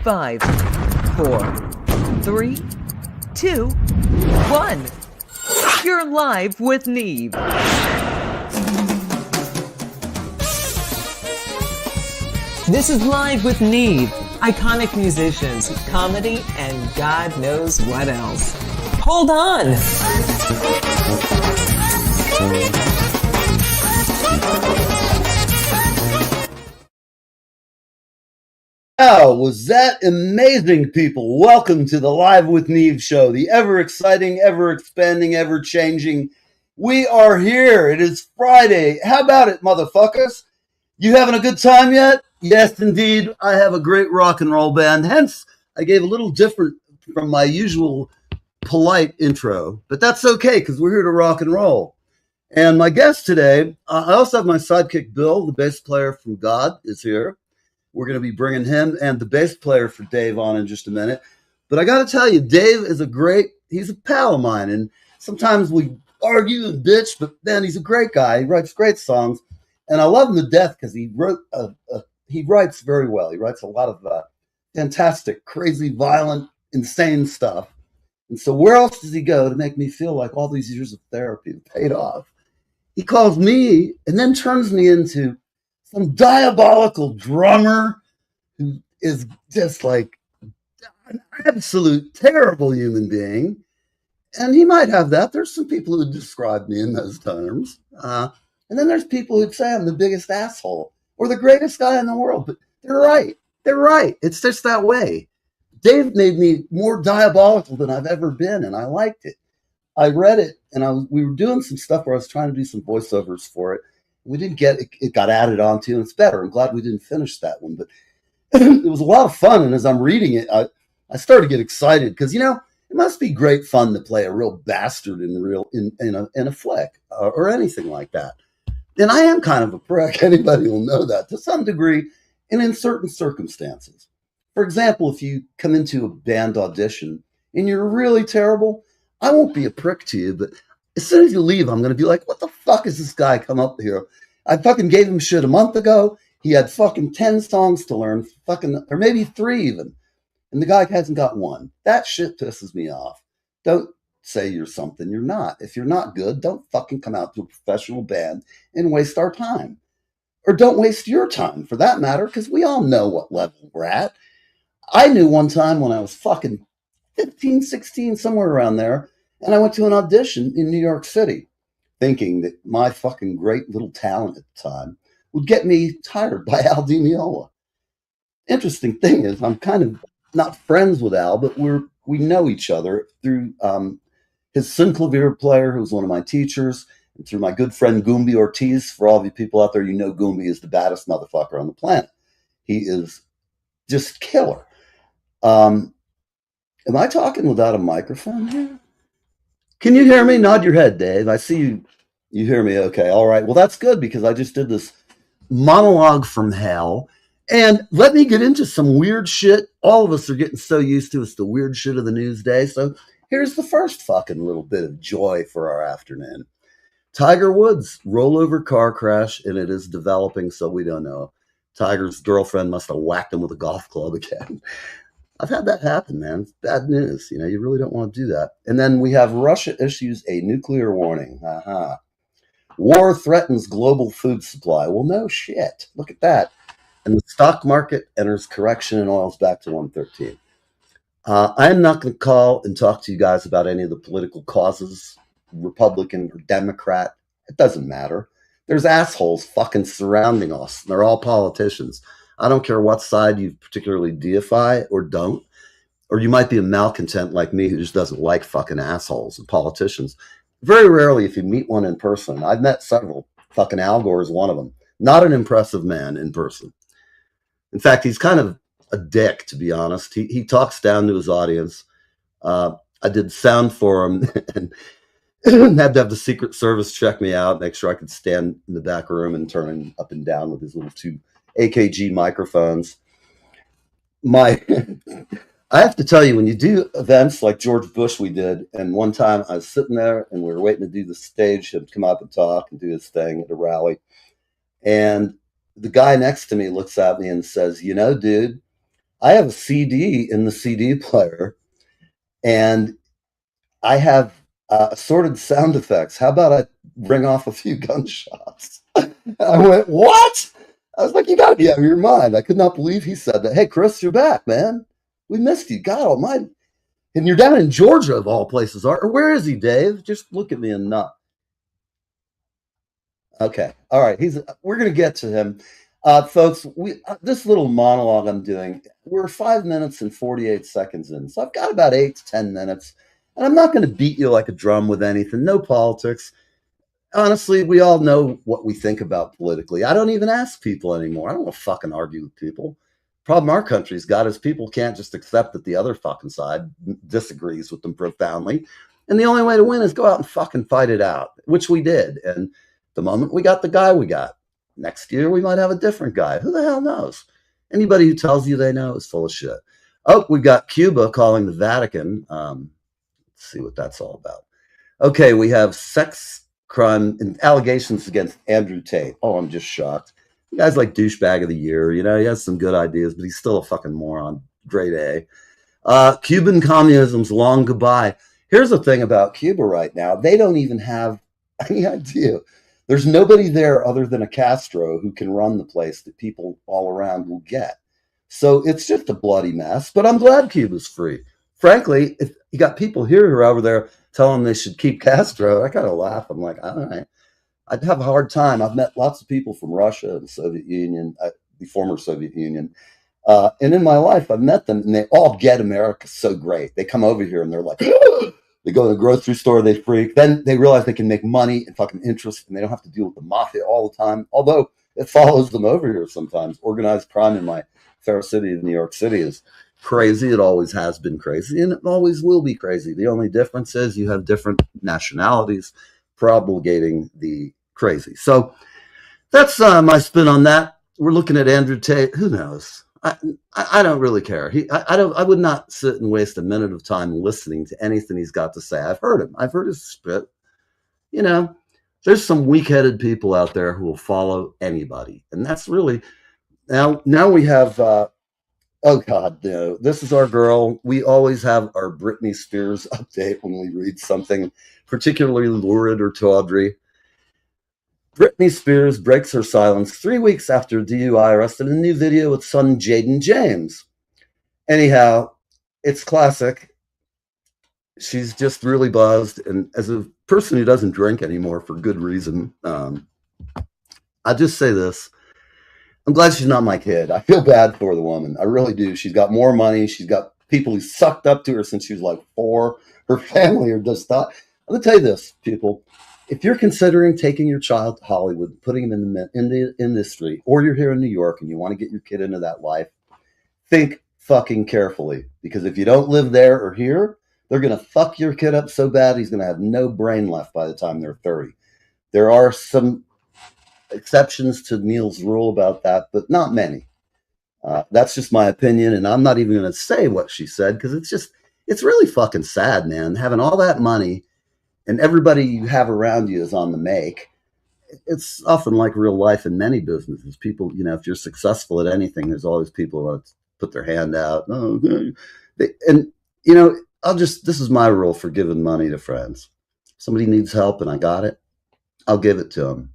5, 4, 3, 2, 1. You're live with Neve. This is Live with Neve. Iconic musicians, comedy, and God knows what else. Hold on! Wow, was that amazing, people? Welcome to the Live with Neve show, the ever-exciting, ever-expanding, ever-changing. We are here. It is Friday. How about it, motherfuckers? You having a good time yet? Yes, indeed. I have a great rock and roll band. Hence, I gave a little different from my usual polite intro. But that's okay, because we're here to rock and roll. And my guest today, I also have my sidekick, Bill, the bass player from God, is here. We're going to be bringing him and the bass player for Dave on in just a minute. But I got to tell you, Dave is he's a pal of mine. And sometimes we argue and bitch, but man, he's a great guy. He writes great songs. And I love him to death because he writes very well. He writes a lot of fantastic, crazy, violent, insane stuff. And so where else does he go to make me feel like all these years of therapy have paid off? He calls me and then turns me into some diabolical drummer who is just like an absolute terrible human being. And he might have that. There's some people who describe me in those terms. And then there's people who'd say I'm the biggest asshole or the greatest guy in the world. But they're right. They're right. It's just that way. Dave made me more diabolical than I've ever been, and I liked it. I read it, and we were doing some stuff where I was trying to do some voiceovers for it. We didn't get it. It got added onto, and it's better. I'm glad we didn't finish that one, but it was a lot of fun. And as I'm reading it, I started to get excited because it must be great fun to play a real bastard in a flick or anything like that. And I am kind of a prick. Anybody will know that to some degree, and in certain circumstances. For example, if you come into a band audition and you're really terrible, I won't be a prick to you, but as soon as you leave, I'm going to be like, what the fuck is this guy come up here? I fucking gave him shit a month ago. He had fucking 10 songs to learn, or maybe 3 even. And the guy hasn't got one. That shit pisses me off. Don't say you're something you're not. If you're not good, don't fucking come out to a professional band and waste our time. Or don't waste your time, for that matter, because we all know what level we're at. I knew one time when I was fucking 15, 16, somewhere around there, and I went to an audition in New York City, thinking that my fucking great little talent at the time would get me hired by Al Di Meola. Interesting thing is, I'm kind of not friends with Al, but we know each other through his synclavier player, who was one of my teachers, and through my good friend Goombi Ortiz. For all of you people out there, you know Goombi is the baddest motherfucker on the planet. He is just killer. Am I talking without a microphone here? Can you hear me? Nod your head, Dave. I see you. You hear me okay. All right. Well, that's good because I just did this monologue from hell. And let me get into some weird shit. All of us are getting so used to it's the weird shit of the news day. So here's the first fucking little bit of joy for our afternoon. Tiger Woods, rollover car crash, and it is developing, so we don't know. Tiger's girlfriend must have whacked him with a golf club again. I've had that happen, man. It's bad news. You really don't want to do that. And then we have Russia issues a nuclear warning. War threatens global food supply. Well, no shit. Look at that. And the stock market enters correction and oil's back to 113. I am not going to call and talk to you guys about any of the political causes, Republican or Democrat. It doesn't matter. There's assholes fucking surrounding us. They're all politicians. I don't care what side you particularly deify or don't. Or you might be a malcontent like me who just doesn't like fucking assholes and politicians. Very rarely if you meet one in person. I've met several. Fucking Al Gore is one of them. Not an impressive man in person. In fact, he's kind of a dick, to be honest. He talks down to his audience. I did sound for him and had to have the Secret Service check me out, make sure I could stand in the back room and turn him up and down with his little 2 AKG microphones. I have to tell you, when you do events like George Bush we did, and one time I was sitting there and we were waiting to do the stage, him come up and talk and do his thing at a rally. And the guy next to me looks at me and says, dude, I have a CD in the CD player, and I have assorted sound effects. How about I bring off a few gunshots? I went, what? I was like, you got to be out of your mind. I could not believe he said that. Hey, Chris, you're back, man. We missed you. God almighty. And you're down in Georgia, of all places. Or where is he, Dave? Just look at me and not. Okay. All right. We're going to get to him. Folks, this little monologue I'm doing, we're 5 minutes and 48 seconds in. So I've got about 8 to 10 minutes. And I'm not going to beat you like a drum with anything. No politics. Honestly, we all know what we think about politically. I don't even ask people anymore. I don't want to fucking argue with people. Problem our country's got is people can't just accept that the other fucking side disagrees with them profoundly. And the only way to win is go out and fucking fight it out, which we did. And the moment we got the guy we got, next year we might have a different guy. Who the hell knows? Anybody who tells you they know is full of shit. Oh, we've got Cuba calling the Vatican. Let's see what that's all about. Okay, we have sex crime and allegations against Andrew Tate. Oh, I'm just shocked. The guy's like douchebag of the year. You know, he has some good ideas, but he's still a fucking moron. Grade A. Cuban communism's long goodbye. Here's the thing about Cuba right now. They don't even have any idea. There's nobody there other than a Castro who can run the place that people all around will get. So it's just a bloody mess, but I'm glad Cuba's free. Frankly, if you got people here who are over there telling them they should keep Castro, I kind of laugh. I'm like, all right. I'd have a hard time. I've met lots of people from Russia and the Soviet Union, the former Soviet Union. And in my life, I've met them and they all get America so great. They come over here and they're like, they go to the grocery store, they freak. Then they realize they can make money and fucking interest and they don't have to deal with the mafia all the time. Although it follows them over here sometimes. Organized crime in my fair city of New York City is crazy. It always has been crazy and it always will be crazy. The only difference is you have different nationalities promulgating the crazy. So that's my spin on that. We're looking at Andrew Tate. Who knows? I don't really care. I don't. I would not sit and waste a minute of time listening to anything he's got to say. I've heard him. I've heard his spit. You know, there's some weak-headed people out there who will follow anybody, and that's really now. Now we have. Oh God, no! This is our girl. We always have our Britney Spears update when we read something particularly lurid or tawdry. Britney Spears breaks her silence 3 weeks after DUI arrest in a new video with son Jaden James. Anyhow, it's classic. She's just really buzzed. And as a person who doesn't drink anymore for good reason, I just say this. I'm glad she's not my kid. I feel bad for the woman. I really do. She's got more money. She's got people who sucked up to her since she was like 4. Her family are just not. I'm going to tell you this, people. If you're considering taking your child to Hollywood, putting him in the industry, or you're here in New York and you want to get your kid into that life, think fucking carefully. Because if you don't live there or here, they're going to fuck your kid up so bad he's going to have no brain left by the time they're 30. There are some exceptions to Neil's rule about that, but not many. That's just my opinion, and I'm not even going to say what she said because it's really fucking sad, man. Having all that money and everybody you have around you is on the make. It's often like real life in many businesses. People, if you're successful at anything, there's always people who want to put their hand out. Oh, and this is my rule for giving money to friends. If somebody needs help and I got it, I'll give it to them.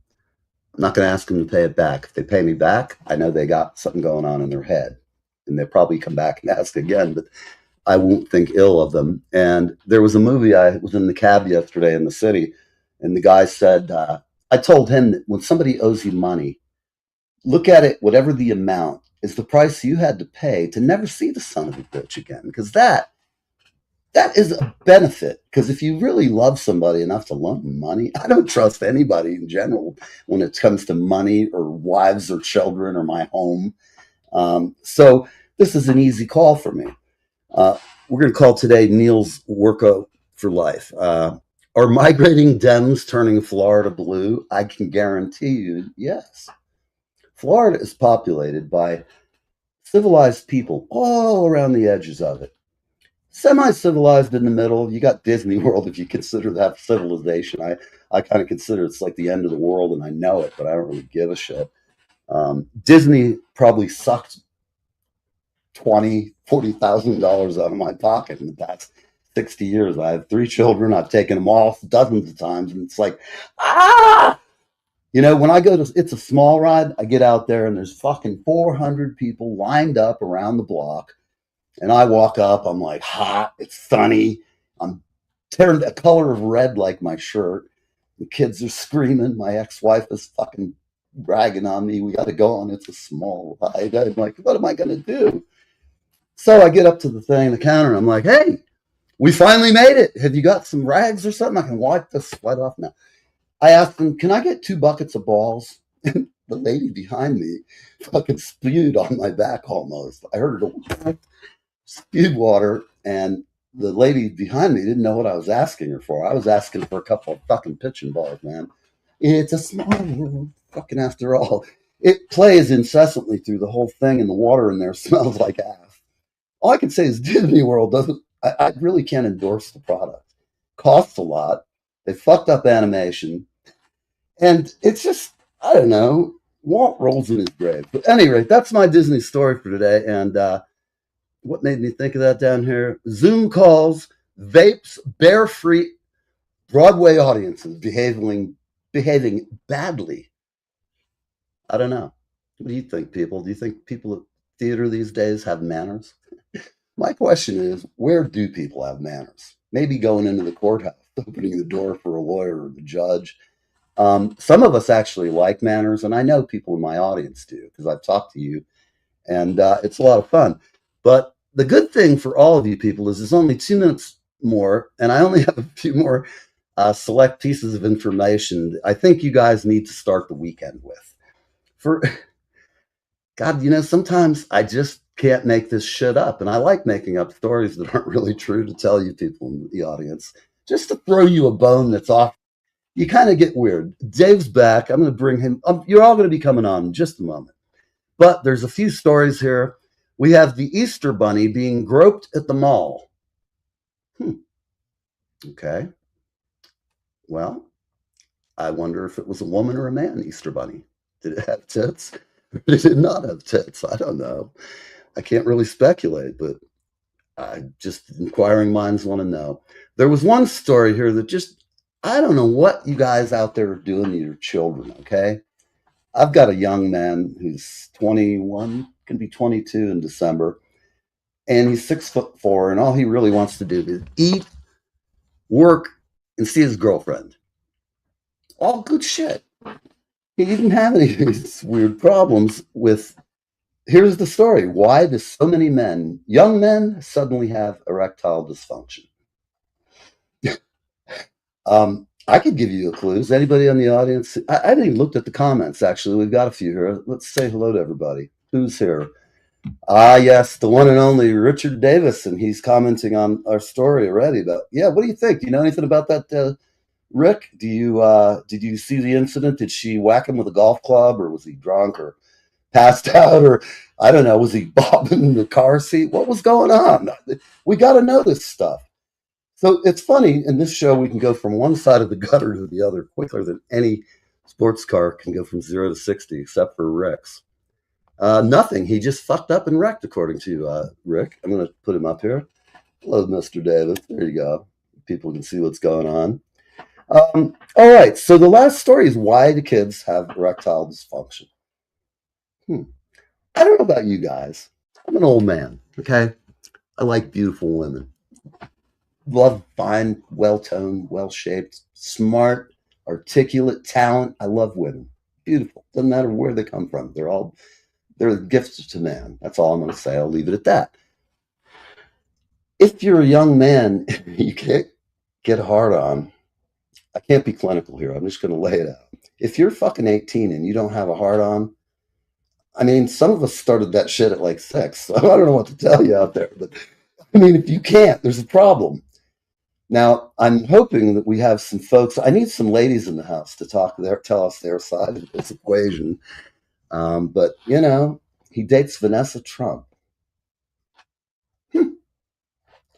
I'm not going to ask them to pay it back. If they pay me back, I know they got something going on in their head. And they'll probably come back and ask again, but I won't think ill of them. And there was a movie, I was in the cab yesterday in the city, and the guy said, I told him that when somebody owes you money, look at it, whatever the amount, is the price you had to pay to never see the son of a bitch again. Because that is a benefit. Because if you really love somebody enough to loan them money, I don't trust anybody in general when it comes to money or wives or children or my home. So this is an easy call for me. We're going to call today Neil's Worko for Life. Are migrating Dems turning Florida blue? I can guarantee you, yes. Florida is populated by civilized people all around the edges of it. Semi-civilized in the middle. You got Disney World if you consider that civilization. I kind of consider it's like the end of the world, and I know it, but I don't really give a shit. Disney probably sucked $40,000 out of my pocket in the past 60 years. I have 3 children. I've taken them off dozens of times, and it's like, ah! When I go to, it's a small ride, I get out there and there's fucking 400 people lined up around the block. And I walk up, I'm like hot, it's sunny. I'm turned a color of red like my shirt. The kids are screaming. My ex-wife is fucking bragging on me. We got to go on. It's a small ride. I'm like, what am I going to do? So I get up to the thing, the counter, and I'm like, hey, we finally made it. Have you got some rags or something? I can wipe this sweat off now. I asked them, can I get 2 buckets of balls? And the lady behind me fucking spewed on my back almost. I heard her spewed water, and the lady behind me didn't know what I was asking her for. I was asking for a couple of fucking pitching balls, man. It's a small world, fucking after all. It plays incessantly through the whole thing, and the water in there smells like ass. All I can say is Disney World doesn't, I really can't endorse the product. Costs a lot. They fucked up animation. And it's just, I don't know, Walt rolls in his grave. But at any rate, that's my Disney story for today. And what made me think of that down here? Zoom calls, vapes, bear-free Broadway audiences behaving badly. I don't know. What do you think, people? Do you think people at theater these days have manners? My question is, where do people have manners? Maybe going into the courthouse, opening the door for a lawyer or the judge. Some of us actually like manners, and I know people in my audience do because I've talked to you, and it's a lot of fun. But the good thing for all of you people is there's only 2 minutes more, and I only have a few more select pieces of information I think you guys need to start the weekend with. For God, sometimes I just can't make this shit up, and I like making up stories that aren't really true to tell you people in the audience, just to throw you a bone that's off. You kind of get weird. Dave's back. I'm going to bring him. You're all going to be coming on in just a moment. But there's a few stories here. We have the Easter Bunny being groped at the mall. Okay. Well, I wonder if it was a woman or a man Easter Bunny. Did it have tits? Or did it not have tits? I don't know. I can't really speculate, but just inquiring minds want to know. There was one story here that just, I don't know what you guys out there are doing to your children, okay? I've got a young man who's 21, can be 22 in December, and he's 6'4", and all he really wants to do is eat, work, and see his girlfriend. All good shit. He didn't have any of these weird problems with. Here's the story. Why do so many men, young men, suddenly have erectile dysfunction? I could give you a clue. Is anybody in the audience? I haven't even looked at the comments, actually. We've got a few here. Let's say hello to everybody. Who's here? Yes, the one and only Richard Davis, and he's commenting on our story already. But yeah, what do you think? Do you know anything about that, Rick? Did you see the incident? Did she whack him with a golf club, or was he drunk, or passed out, or I don't know? Was he bobbing in the car seat? What was going on? We got to know this stuff. So it's funny, in this show, we can go from one side of the gutter to the other quicker than any sports car can go from 0 to 60, except for Rick's. Nothing. He just fucked up and wrecked, according to Rick. I'm going to put him up here. Hello, Mr. Davis. There you go. People can see what's going on. All right. So the last story is why do kids have erectile dysfunction? I don't know about you guys. I'm an old man, okay? I like beautiful women. Love fine, well-toned, well-shaped, smart, articulate, talent. I love women. Beautiful. Doesn't matter where they come from. They're gifts to man. That's all I'm going to say. I'll leave it at that. If you're a young man, you can't get hard on. I can't be clinical here. I'm just going to lay it out. If you're fucking 18 and you don't have a hard on, I mean, some of us started that shit at like 6. So I don't know what to tell you out there. But I mean, if you can't, there's a problem. Now, I'm hoping that we have some folks. I need some ladies in the house to tell us their side of this equation. But, he dates Vanessa Trump.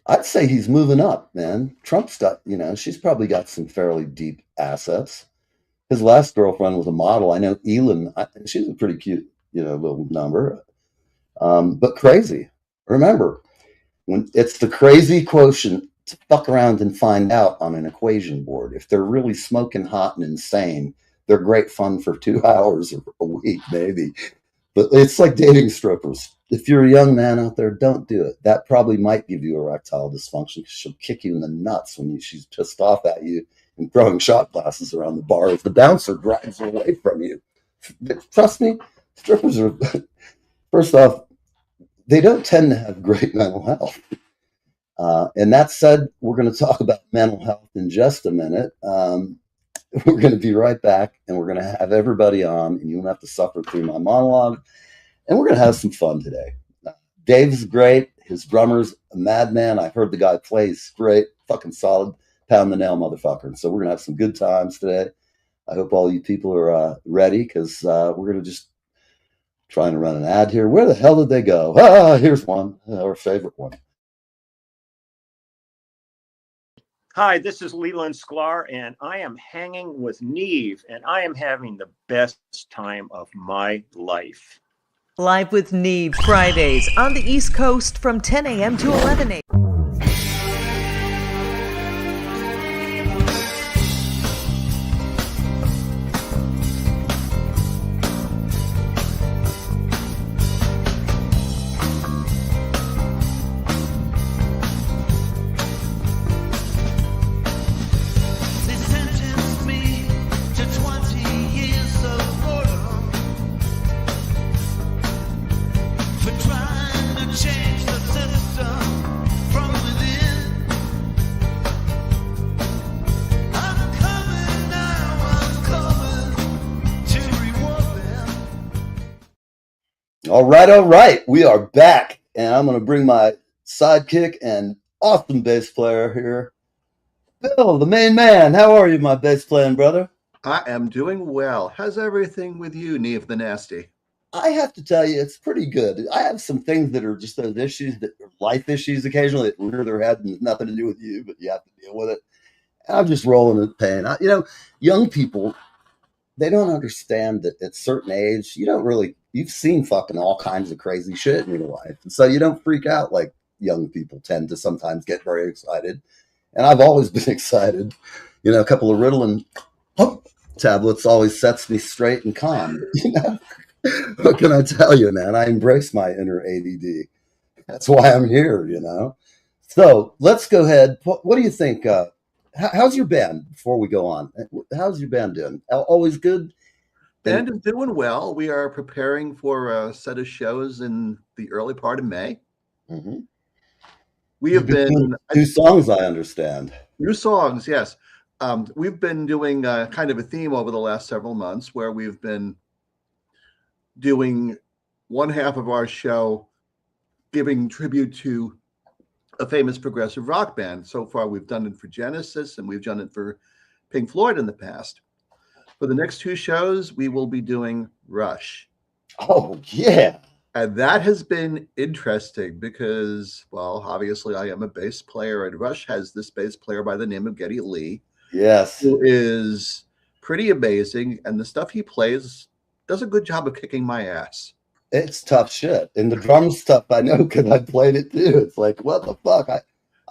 I'd say he's moving up, man. Trump's got, she's probably got some fairly deep assets. His last girlfriend was a model. I know Elin, she's a pretty cute, little number, but crazy. Remember, when it's the crazy quotient to fuck around and find out on an equation board. If they're really smoking hot and insane, they're great fun for 2 hours or a week, maybe. But it's like dating strippers. If you're a young man out there, don't do it. That probably might give you erectile dysfunction because she'll kick you in the nuts when she's pissed off at you and throwing shot glasses around the bar as the bouncer drives away from you. Trust me, strippers are, first off, they don't tend to have great mental health. And that said, we're going to talk about mental health in just a minute. We're going to be right back, and we're going to have everybody on, and you won't have to suffer through my monologue. And we're going to have some fun today. Dave's great. His drummer's a madman. I heard the guy play. He's great. Fucking solid. Pound the nail, motherfucker. And so we're going to have some good times today. I hope all you people are ready because we're going to just trying to run an ad here. Where the hell did they go? Here's one, our favorite one. Hi, this is Leland Sklar, and I am hanging with Neve, and I am having the best time of my life. Live with Neve, Fridays on the East Coast from 10 a.m. to 11 a.m. All right. We are back, and I'm going to bring my sidekick and awesome bass player here, Bill, the main man. How are you, my bass playing brother? I am doing well. How's everything with you, Neve the Nasty? I have to tell you, it's pretty good. I have some things that are just those issues that are life issues occasionally that rear their head and nothing to do with you, but you have to deal with it. And I'm just rolling with pain. Young people, they don't understand that at a certain age, you've seen fucking all kinds of crazy shit in your life. And so you don't freak out like young people tend to sometimes get very excited. And I've always been excited. A couple of Ritalin tablets always sets me straight and calm. What can I tell you, man? I embrace my inner ADD. That's why I'm here, So let's go ahead. What do you think? How's your band before we go on? How's your band doing? Always good? Band is doing well. We are preparing for a set of shows in the early part of May. Mm-hmm. We have been new songs, I understand. New songs, yes. We've been doing kind of a theme over the last several months where we've been doing one half of our show giving tribute to a famous progressive rock band. So far, we've done it for Genesis and we've done it for Pink Floyd in the past. For the next two shows, we will be doing Rush. Oh, yeah. And that has been interesting because, well, obviously I am a bass player and Rush has this bass player by the name of Geddy Lee. Yes. Who is pretty amazing. And the stuff he plays does a good job of kicking my ass. It's tough shit. And the drum stuff, I know because I played it too. It's like, what the fuck?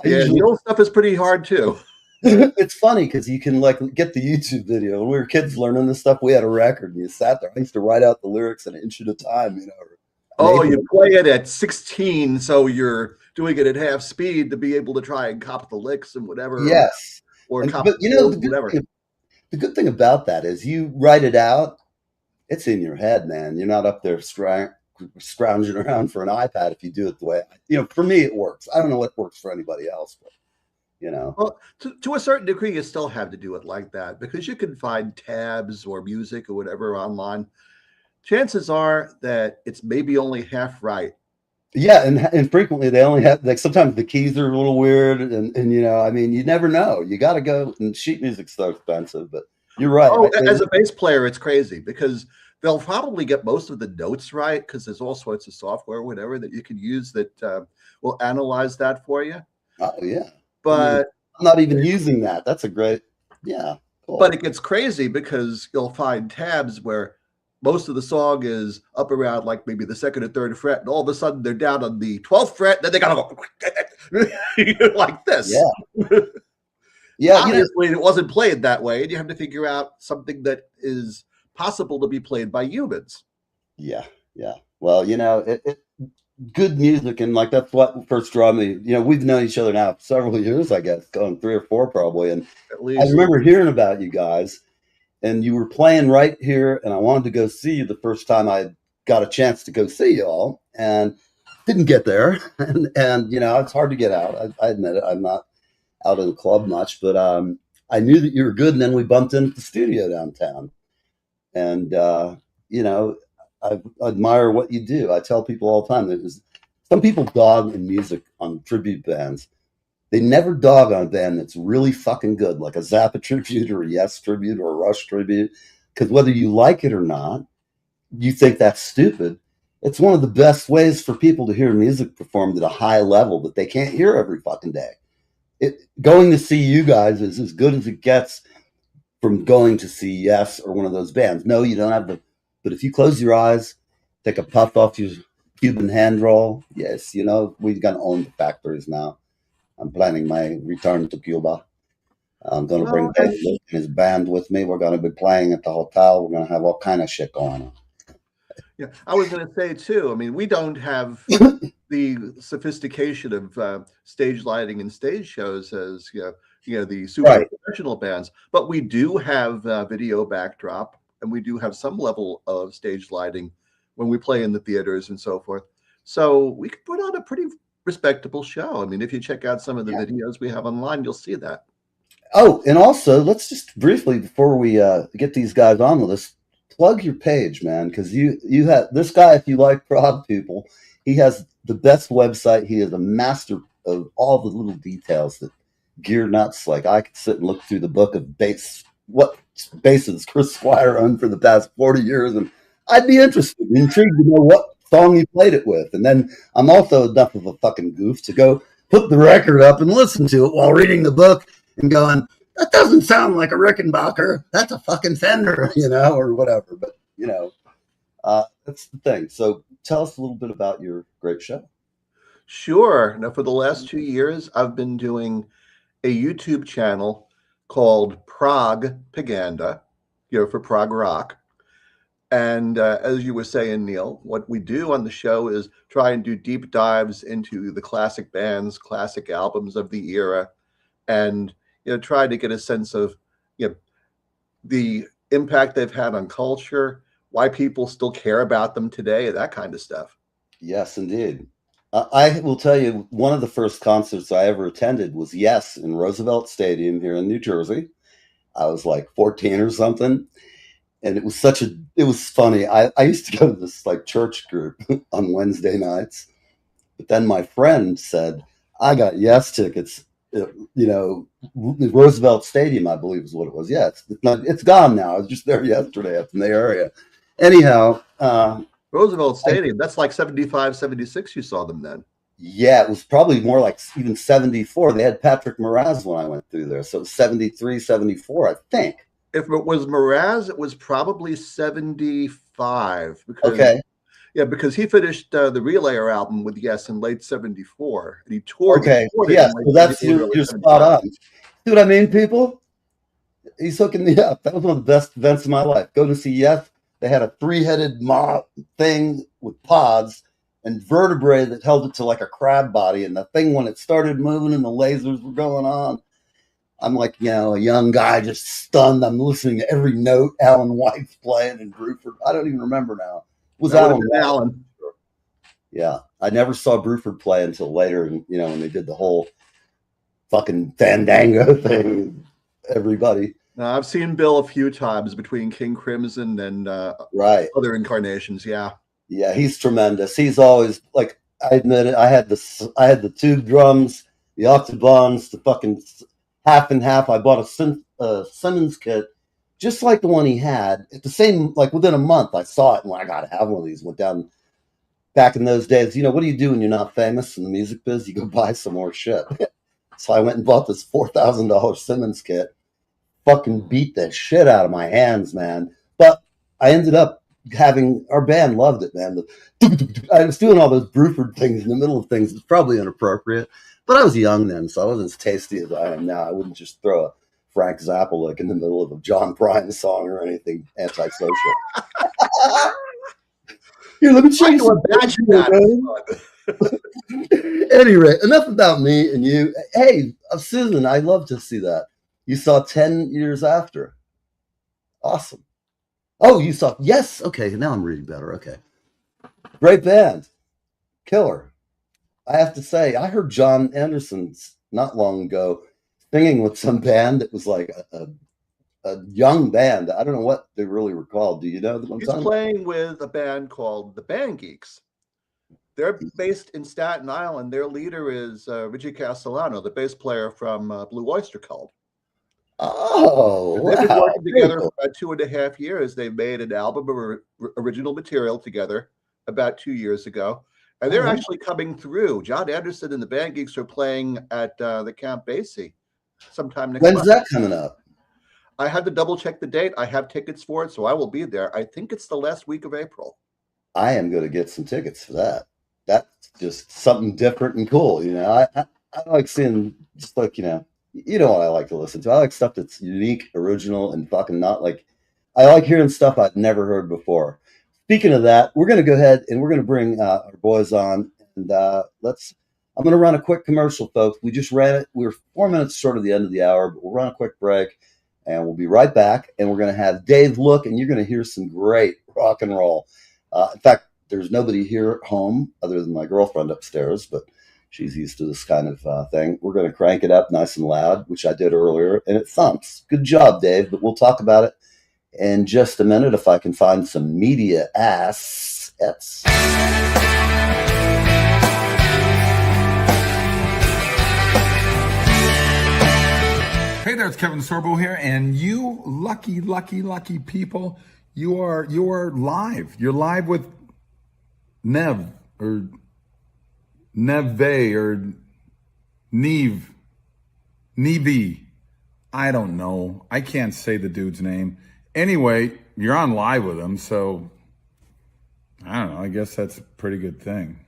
The old stuff is pretty hard too. It's funny because you can get the YouTube video. When we were kids learning this stuff, we had a record and you sat there. I used to write out the lyrics an inch at a time, You play it at 16, so you're doing it at half speed to be able to try and cop the licks and whatever. Yes. The good thing about that is you write it out. It's in your head, man. You're not up there scrounging around for an iPad if you do it the way, for me, it works. I don't know what works for anybody else, but, Well, to a certain degree, you still have to do it like that because you can find tabs or music or whatever online. Chances are that it's maybe only half right. Yeah, and frequently they only have, sometimes the keys are a little weird and you never know. You got to go, and sheet music's so expensive, but you're right. As a bass player, it's crazy because they'll probably get most of the notes right because there's all sorts of software or whatever that you can use that will analyze that for you. Oh, yeah. But I'm not even using that. That's a great, yeah. Cool. But it gets crazy because you'll find tabs where most of the song is up around like maybe the second or third fret, and all of a sudden they're down on the 12th fret, then they gotta go like this. Yeah. Yeah, Obviously, it wasn't played that way, and you have to figure out something that is possible to be played by humans. Yeah. Well, good music, and like that's what first drew me. We've known each other now for several years, I guess, going 3 or 4 probably. And At I least, remember hearing about you guys, and you were playing right here, and I wanted to go see you the first time I got a chance to go see you all, and didn't get there. And it's hard to get out. I admit it. I'm not out in the club much, but I knew that you were good, and then we bumped into the studio downtown, and I admire what you do. I tell people all the time that some people dog in music on tribute bands. They never dog on a band that's really fucking good, like a Zappa tribute or a Yes tribute or a Rush tribute, because whether you like it or not, you think that's stupid. It's one of the best ways for people to hear music performed at a high level that they can't hear every fucking day. Going to see you guys is as good as it gets from going to see Yes or one of those bands. No, you don't have the, but if you close your eyes, take a puff off your Cuban hand roll, yes, we're going to own the factories now. I'm planning my return to Cuba. I'm going to bring Dave and his band with me. We're going to be playing at the hotel. We're going to have all kind of shit going on. yeah, I was going to say too. I mean, we don't have the sophistication of stage lighting and stage shows as the super professional bands, but we do have video backdrop, and we do have some level of stage lighting when we play in the theaters and so forth. So we can put on a pretty respectable show. I mean, if you check out some of the videos we have online, you'll see that. Oh, and also, let's just briefly, before we get these guys on with us, plug your page, man, because you have this guy. If you like prog people, he has the best website. He is a master of all the little details that gear nuts. Like I could sit and look through the book of what basses Chris Squire owned for the past 40 years, and I'd be intrigued to know what song he played it with. And then I'm also enough of a fucking goof to go put the record up and listen to it while reading the book and going, that doesn't sound like a Rickenbacker. That's a fucking Fender, or whatever. But, that's the thing. So tell us a little bit about your great show. Sure. Now, for the last 2 years, I've been doing a YouTube channel called Prog Paganda, for prog rock. And as you were saying, Neil, what we do on the show is try and do deep dives into the classic bands, classic albums of the era, and try to get a sense of the impact they've had on culture, why people still care about them today, that kind of stuff. Yes, indeed. I will tell you, one of the first concerts I ever attended was Yes in Roosevelt Stadium here in New Jersey. I was like 14 or something. And it was funny. I used to go to this like church group on Wednesday nights, but then my friend said, I got Yes tickets, Roosevelt Stadium, I believe is what it was. Yeah, it's gone now. I was just there yesterday up in the area. Anyhow, Roosevelt Stadium, that's like 75, 76 you saw them then. Yeah, it was probably more like even 74. They had Patrick Moraz when I went through there. So it was 73, 74, I think. If it was Mraz, it was probably 75. Because he finished the Relayer album with Yes in late 74. And he toured. Okay, yes, well, that's you're spot on. See what I mean, people? He's hooking me up. That was one of the best events of my life. Go to see Yes. They had a 3-headed moth thing with pods and vertebrae that held it to like a crab body. And the thing, when it started moving and the lasers were going on, I'm like, a young guy just stunned. I'm listening to every note Alan White's playing and Bruford. I don't even remember now. It was Alan. Yeah. I never saw Bruford play until later. And, when they did the whole fucking Fandango thing, everybody. Now, I've seen Bill a few times between King Crimson and other incarnations. Yeah. Yeah. He's tremendous. He's always like, I admit it. I had the tube drums, the octobans, the fucking half and half. I bought a Simmons kit, just like the one he had. At the same, like within a month, I saw it and I gotta have one of these. Went down back in those days. What do you do when you're not famous in the music biz? You go buy some more shit. So I went and bought this $4,000 Simmons kit. Fucking beat the shit out of my hands, man. But I ended up having our band loved it, man. I was doing all those Bruford things in the middle of things. It's probably inappropriate, but I was young then, so I wasn't as tasty as I am now. I wouldn't just throw a Frank Zappa lick in the middle of a John Prine song or anything antisocial. Here, let me show I you can some imagine that. Anyway, enough about me and you. Hey, Susan, I'd love to see that. You saw 10 years after. Awesome. Oh, you saw, yes. Okay, now I'm reading better. Okay. Great band. Killer. I have to say, I heard John Anderson's not long ago singing with some band that was like a young band. I don't know what they really were called. Do you know what I'm He's talking playing with a band called the Band Geeks. They're based in Staten Island. Their leader is Richie Castellano, the bass player from Blue Oyster Cult. Oh, They've been wow. working together for about 2.5 years. They made an album of original material together about 2 years ago. And they're actually coming through. John Anderson and the Band Geeks are playing at the Camp Basie sometime next When's month. that coming up? I had to double check the date. I have tickets for it, so I will be there. I think it's the last week of April. I am going to get some tickets for that. That's just something different and cool. You know, I like seeing just like, you know what I like to listen to. I like stuff that's unique, original, and fucking not like, I like hearing stuff I'd never heard before. Speaking of that, we're going to go ahead and we're going to bring our boys on and I'm going to run a quick commercial, folks. We just ran it. We're 4 minutes short of the end of the hour, but we'll run a quick break and we'll be right back. And we're going to have Dave Look, and you're going to hear some great rock and roll. In fact, there's nobody here at home other than my girlfriend upstairs, but she's used to this kind of thing. We're going to crank it up nice and loud, which I did earlier, and it thumps. Good job, Dave, but we'll talk about it in just a minute if I can find some media assets. Hey there, it's Kevin Sorbo here, and you lucky people, you are live. You're live with Neve or Neve or Neve. I don't know. I can't say the dude's name. Anyway, you're on live with him, so I don't know. I guess that's a pretty good thing.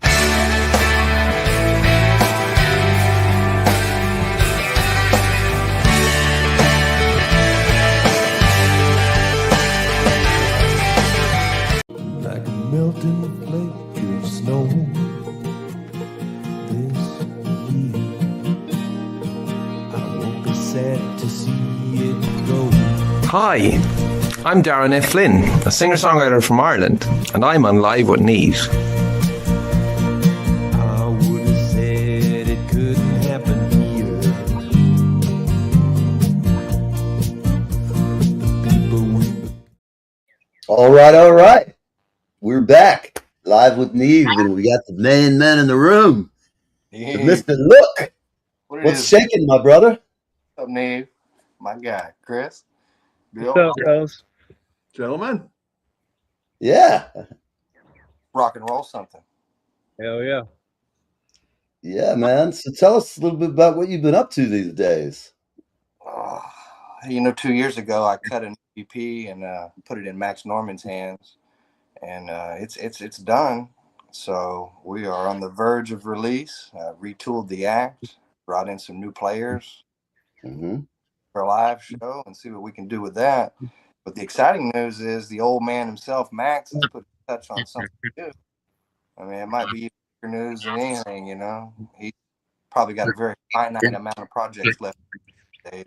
Like a melting flake of snow this year. I won't be sad to see it go. Hi, I'm Darren F. Flynn, a singer-songwriter from Ireland, and I'm on Live with Neve. I would have said it couldn't happen here. The people we All right. We're back live with Neve, and we got the main man in the room, Yeah. Mr. Look. What's shaking, my brother? What's up, Neve? My guy, Chris. Bill. What's up, fellas? Gentlemen. Yeah. Rock and roll something. Hell yeah. Yeah, man. So tell us a little bit about what you've been up to these days. 2 years ago, I cut an EP and put it in Max Norman's hands, and it's done. So we are on the verge of release. Retooled the act, brought in some new players for a live show, and see what we can do with that. But the exciting news is the old man himself, Max, has put a touch on something new. I mean, it might be bigger news than anything, you know. He probably got a very finite amount of projects left. Dave.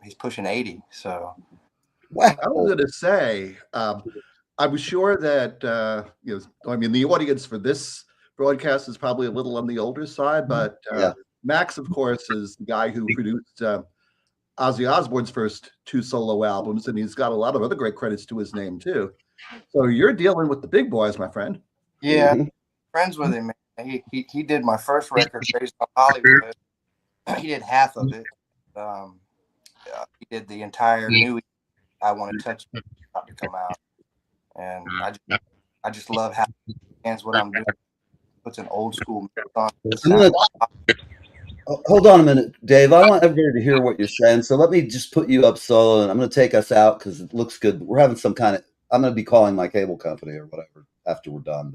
He's pushing 80, so. Wow. I was going to say, I was sure that, the audience for this broadcast is probably a little on the older side, but Max, of course, is the guy who produced Ozzy Osbourne's first 2 solo albums, and he's got a lot of other great credits to his name, too. So you're dealing with the big boys, my friend. Yeah, friends with him, man. He did my first record based on Hollywood. He did half of it. He did the entire new I Want to Touch You about to come out. And I just love how he hands what I'm doing. Puts an old school on. Hold on a minute, Dave. I want everybody to hear what you're saying. So let me just put you up solo, and I'm going to take us out because it looks good. But we're having some kind of I'm going to be calling my cable company or whatever after we're done.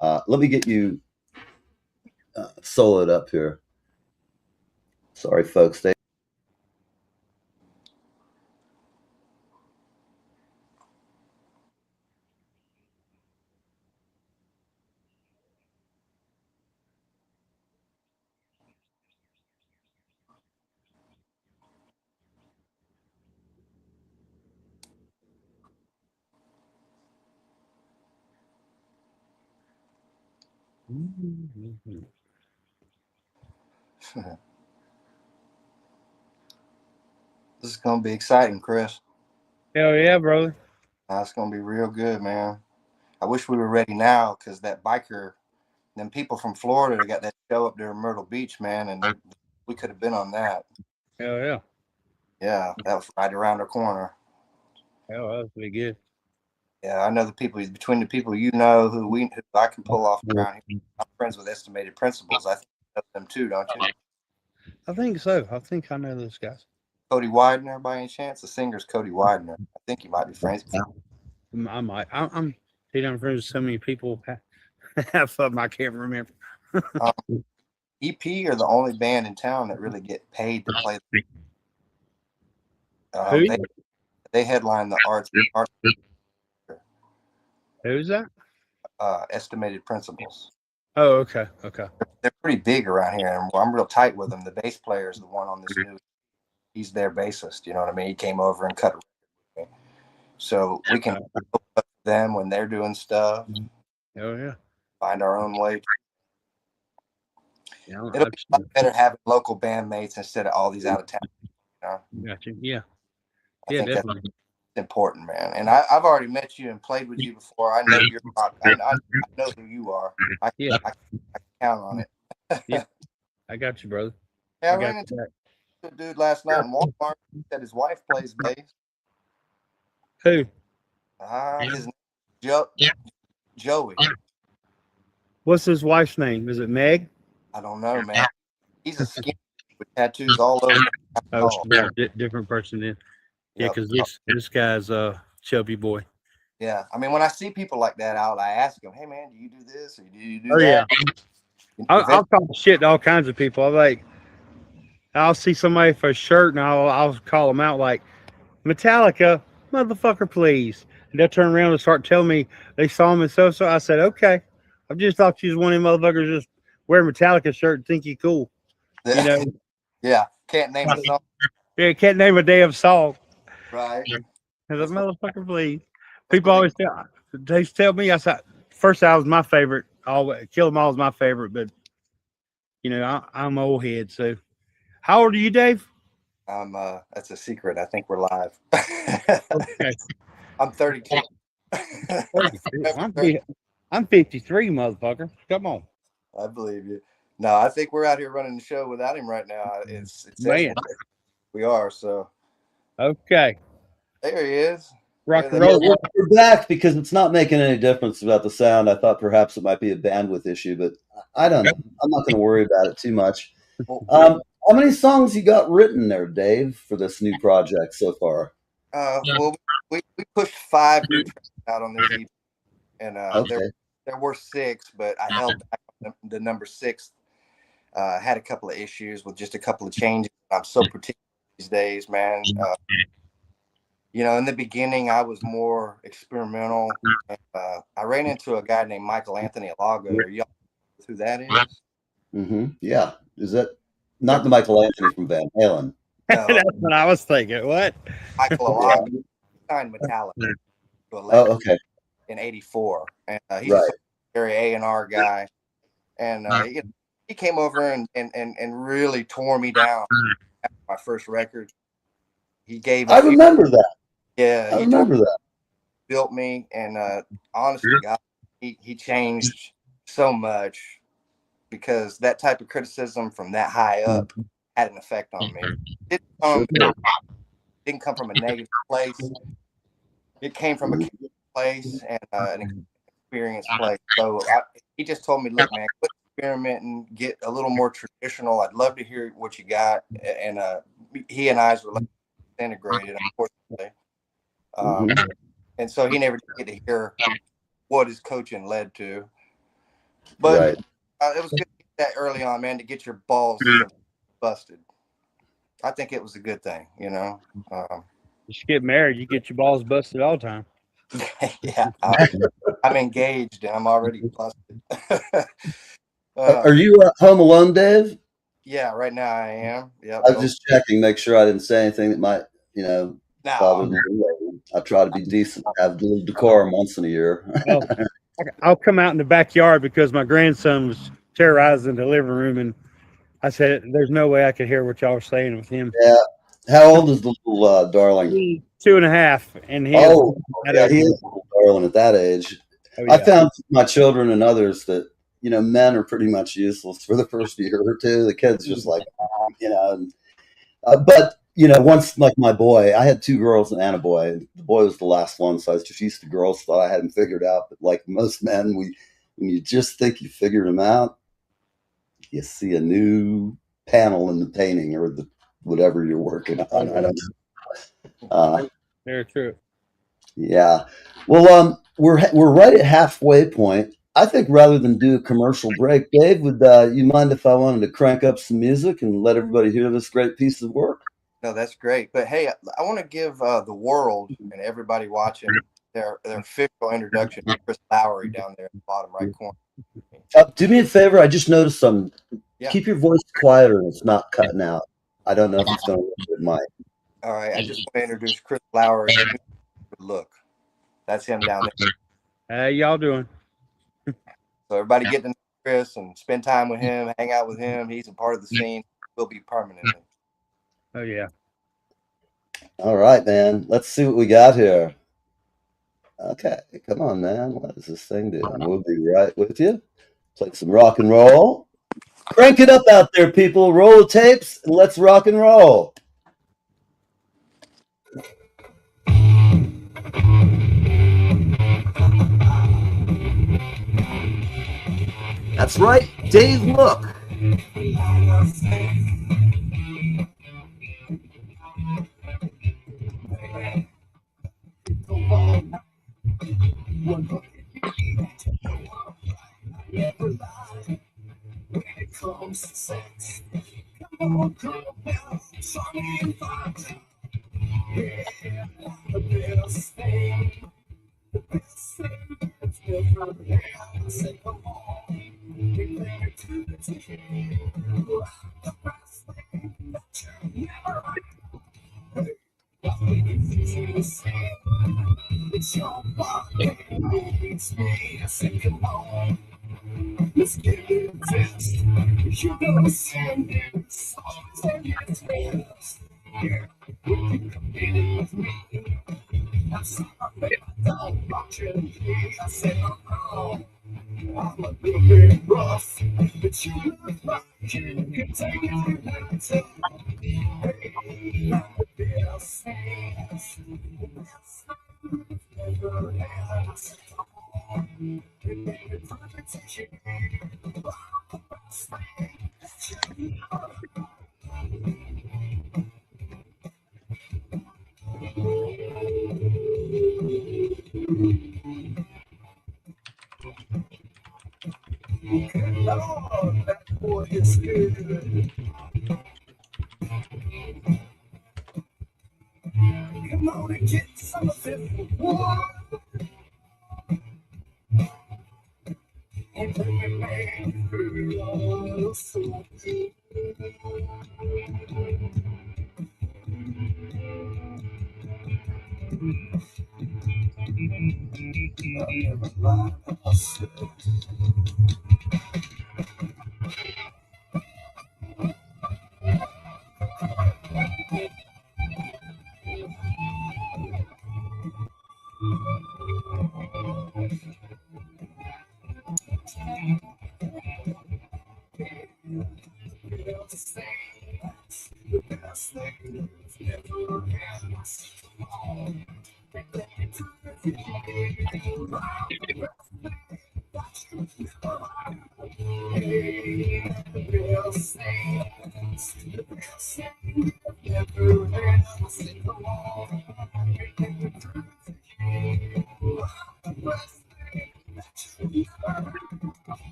But let me get you soloed up here. Sorry, folks. This is gonna be exciting, Chris. Hell yeah, brother. It's gonna be real good, man. I wish we were ready now because that biker, them people from Florida, they got that show up there in Myrtle Beach, man, and we could have been on that. Hell yeah. Yeah, that was right around the corner. Hell, that was pretty good. Yeah, I know the people between the people who I can pull off around here. I'm friends with Estimated Principles. I think you know them too, don't you? I think so. I think I know those guys. Cody Widener, by any chance? The singer's Cody Widener. I think you might be friends with him. I might. I'm friends with so many people. Half of them I can't remember. EP are the only band in town that really get paid to play. Who? They headline the arts. Who's that? Estimated Principles. Oh, okay. Okay. They're pretty big around here, and I'm real tight with them. The bass player is the one on this new. He's their bassist. You know what I mean? He came over and cut a record with me, so we can help them when they're doing stuff. Oh yeah. Find our own way. Yeah, It'll be a lot better having local bandmates instead of all these out of town. You know? Gotcha. Yeah. I Yeah, think definitely. that's important, man. And I've already met you and played with you before. I know you're. I know who you are. I can count on it. Yeah, I got you, brother. Yeah, I ran into a dude last night in Walmart. He said his wife plays bass. Who? His name Joey. What's his wife's name? Is it Meg? I don't know, man. He's a skinny with tattoos all over. Oh, different person then. Yeah, because this guy's a chubby boy. Yeah, I mean, when I see people like that out, I ask them, "Hey, man, do you do this or do you do that?" Yeah, I'll talk shit to all kinds of people. I'll see somebody for a shirt and I'll call them out like, Metallica, motherfucker, please. And they'll turn around and start telling me they saw him and so. I said, okay. I just thought you was one of them motherfuckers just wear a Metallica shirt and think you cool. You know? Yeah, can't name a song. Yeah, can't name a damn song. Right. As a motherfucker, please. People always tell me, I said, first I was my favorite. Kill 'Em All is my favorite, but you know, I'm old head. So, how old are you, Dave? That's a secret. I think we're live. Okay. I'm 32. I'm 53, motherfucker. Come on. I believe you. No, I think we're out here running the show without him right now. It's Man. We are, so. Okay. There he is. Rock and roll. We're back because it's not making any difference about the sound. I thought perhaps it might be a bandwidth issue, but I don't know. I'm not going to worry about it too much. How many songs you got written there, Dave, for this new project so far? Well, we pushed 5 new tracks out on this EP, and there were 6, but I held back on the number 6. Had a couple of issues with just a couple of changes. I'm so particular these days, man. You know, in the beginning, I was more experimental. I ran into a guy named Michael Anthony Alago. Are y'all know who that is? Mm-hmm. Yeah. Is that not the Michael Anthony from Van Halen? No. That's what I was thinking. What? Michael Alago signed Metallica. Oh, okay. In '84, and he's a very A&R guy, and he came over and really tore me down after my first record. He gave. I remember that. Yeah, I remember that. Built me, and honestly, God, he changed so much because that type of criticism from that high up had an effect on me. It didn't come from a negative place. It came from a place and an experience place. So he just told me, look, man, quit experimenting, get a little more traditional. I'd love to hear what you got. And he and I's relationship integrated, unfortunately. and so he never did get to hear what his coaching led to. But it was good to get that early on, man, to get your balls busted. I think it was a good thing, you know. You should get married. You get your balls busted all the time. Yeah, I'm engaged and I'm already busted. Are you home alone, Dave? Yeah, right now I am. Yep. I was just checking, make sure I didn't say anything that might, bother the lady. I try to be decent, have a little decorum once in a year. I'll come out in the backyard because my grandson was terrorizing the living room, and I said, "There's no way I could hear what y'all were saying with him." Yeah. How old is the little darling? 2.5, and he he is a little darling at that age. Oh, yeah. I found my children and others that men are pretty much useless for the first year or two. The kids just like, but once, like my boy, I had 2 girls and a boy. The boy was the last one, so I was just used to girls. Thought I had him figured out, but like most men, when you just think you figured him out, you see a new panel in the painting or the whatever you're working on. I don't know. Very true. Yeah. Well, we're right at halfway point. I think rather than do a commercial break, Dave, would you mind if I wanted to crank up some music and let everybody hear this great piece of work? No, that's great. But hey, I want to give the world and everybody watching their official introduction to Chris Lowry down there in the bottom right corner. Do me a favor. I just noticed something. Yeah. Keep your voice quieter and it's not cutting out. I don't know if it's going to work with Mike. All right. I just want to introduce Chris Lowry. Look, that's him down there. How y'all doing? So everybody get to know Chris and spend time with him, hang out with him. He's a part of the scene. Will be permanently. Oh, yeah. All right, man. Let's see what we got here. Okay, come on, man. What is this thing doing? We'll be right with you. Play some rock and roll. Crank it up out there, people. Roll the tapes and let's rock and roll. That's right, Dave Look.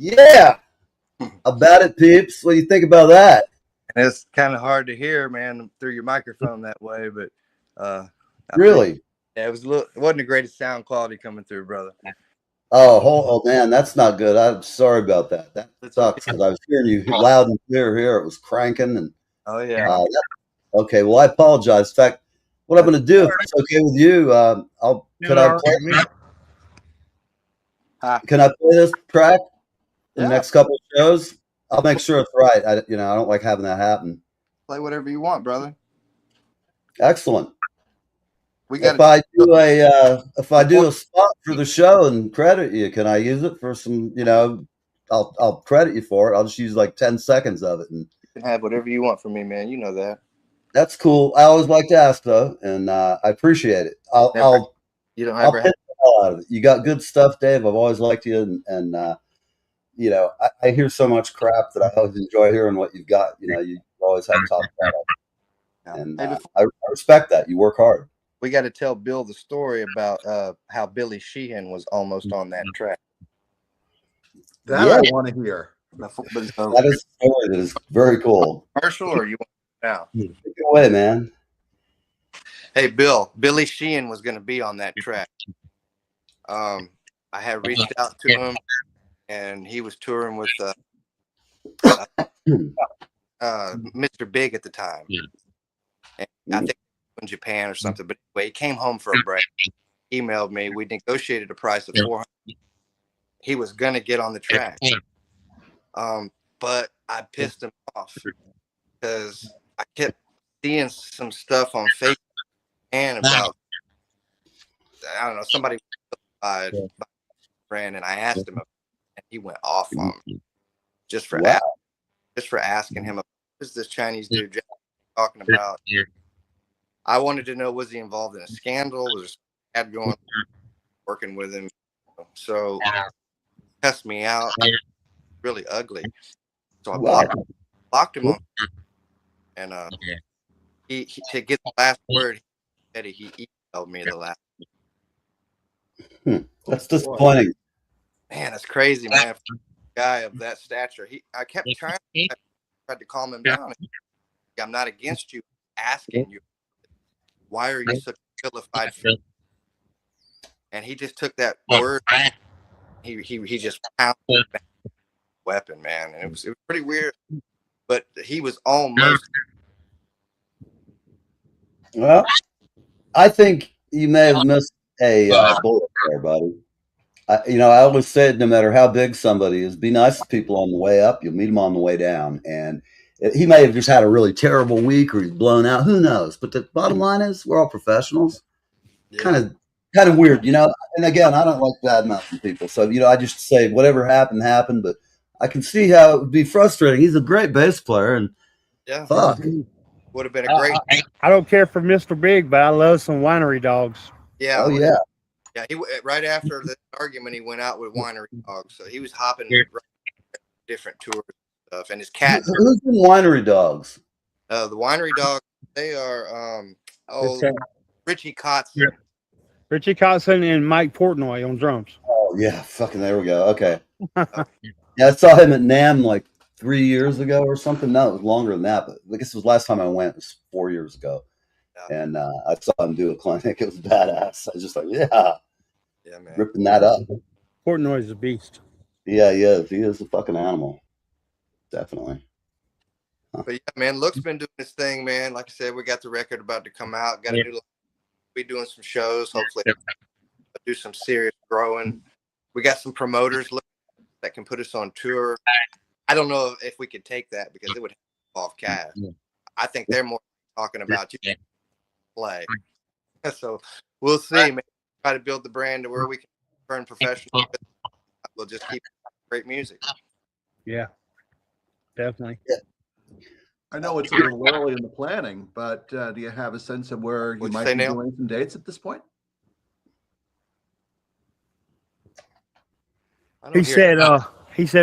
Yeah. About it, peeps. What do you think about that? And it's kind of hard to hear, man, through your microphone that way. But Really? yeah, it wasn't the greatest sound quality coming through, brother. Oh man, that's not good. I'm sorry about that. That It's sucks okay. because I was hearing you loud and clear here. It was cranking and Oh yeah. okay. Well, I apologize. In fact, what I'm going to do, if it's okay with you, can I play? Can I play this track in the Yeah. next couple of shows? I'll make sure it's right. I don't like having that happen. Play whatever you want, brother. Excellent. We got If I do a spot for the show and credit you, can I use it for some? I'll credit you for it. I'll just use like 10 seconds of it, and you can have whatever you want from me, man. You know that. that's cool. I always like to ask though, and I appreciate it. I'll You don't I'll ever pitch have. the hell out of it. You got good stuff, Dave. I've always liked you, and I hear so much crap that I always enjoy hearing what you've got. You always have top product, and Hey, I respect that. You work hard. we got to tell Bill the story about how Billy Sheehan was almost on that track. That Yeah. I want to hear. That is a story that is very cool. Commercial, or you want it now? Take it away, man. Hey, Billy Sheehan was going to be on that track. I had reached out to him, and he was touring with Mr. Big at the time. And I think in Japan or something. But anyway, he came home for a break. Emailed me. We negotiated a price of $400. He was going to get on the track. But I pissed him off because I kept seeing some stuff on Facebook and about, I don't know, somebody by a friend, and I asked him, and he went off on me just for asking him, what is this Chinese dude talking about? I wanted to know, was he involved in a scandal? Was there ad going working with him? So cussed me out, really ugly. So I blocked him on, and he to get the last word, he emailed me the last. That's disappointing. Man, that's crazy, man. For a guy of that stature, I kept trying. I tried to calm him down. I'm not against you, asking you, why are you such a vilified? And he just took that word. He just pounded that weapon, man, and it was pretty weird. But he was almost. Well, I think you may have missed a bullet there, buddy. I always said, no matter how big somebody is, be nice to people on the way up. You'll meet them on the way down. And he may have just had a really terrible week, or he's blown out. Who knows? But the bottom line is, we're all professionals. Yeah. Kind of weird, And again, I don't like bad mouthing people. So I just say whatever happened happened. But I can see how it would be frustrating. He's a great bass player, and fuck. Would have been a great. I don't care for Mr. Big, but I love some winery dogs. Yeah. Oh yeah. Yeah. He right after the argument, he went out with winery dogs. So he was hopping different tours and stuff. And his cat. Who's in winery dogs? The winery dogs. They are Richie Kotzen. Richie Kotzen and Mike Portnoy on drums. Oh yeah, fucking there we go. Okay. Yeah, I saw him at NAMM like 3 years ago or something. No, it was longer than that, but I guess it was last time I went. It was 4 years ago, and I saw him do a clinic. It was badass. I was just like, yeah, man, ripping that up. Portnoy's a beast. Yeah, he is. He is a fucking animal, definitely. Huh. But yeah, man, Look's been doing this thing, man. Like I said, we got the record about to come out. Got to be doing some shows. Hopefully, do some serious growing. We got some promoters that can put us on tour. I don't know if we could take that because it would involve cash. I think they're more talking about you play. So we'll see, man. Try to build the brand to where we can turn professional. We'll just keep great music. Yeah, definitely. Yeah. I know it's a little early in the planning, but do you have a sense of where you might be doing some dates at this point? He said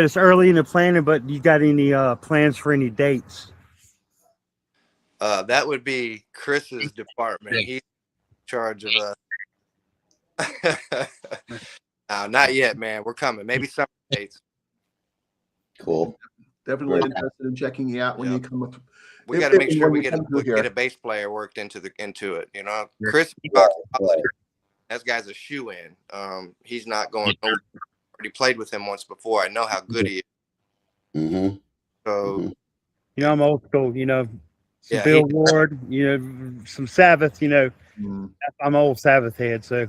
it's early in the planning, but you got any plans for any dates? That would be Chris's department. He's in charge of no, not yet, man. We're coming. Maybe some dates. Cool. Definitely Great. interested in checking you out when you come up. We got to make sure when we you get come through get a here. bass player worked into it. You know, Chris Right, Fox, right. that guy's a shoe in. He's not going nowhere. I already played with him once before. I know how good he is. Mm-hmm. So You know, I'm old school. You know, some Yeah, Bill Ward. You know, some Sabbath. You know, Mm. I'm an old Sabbath head, so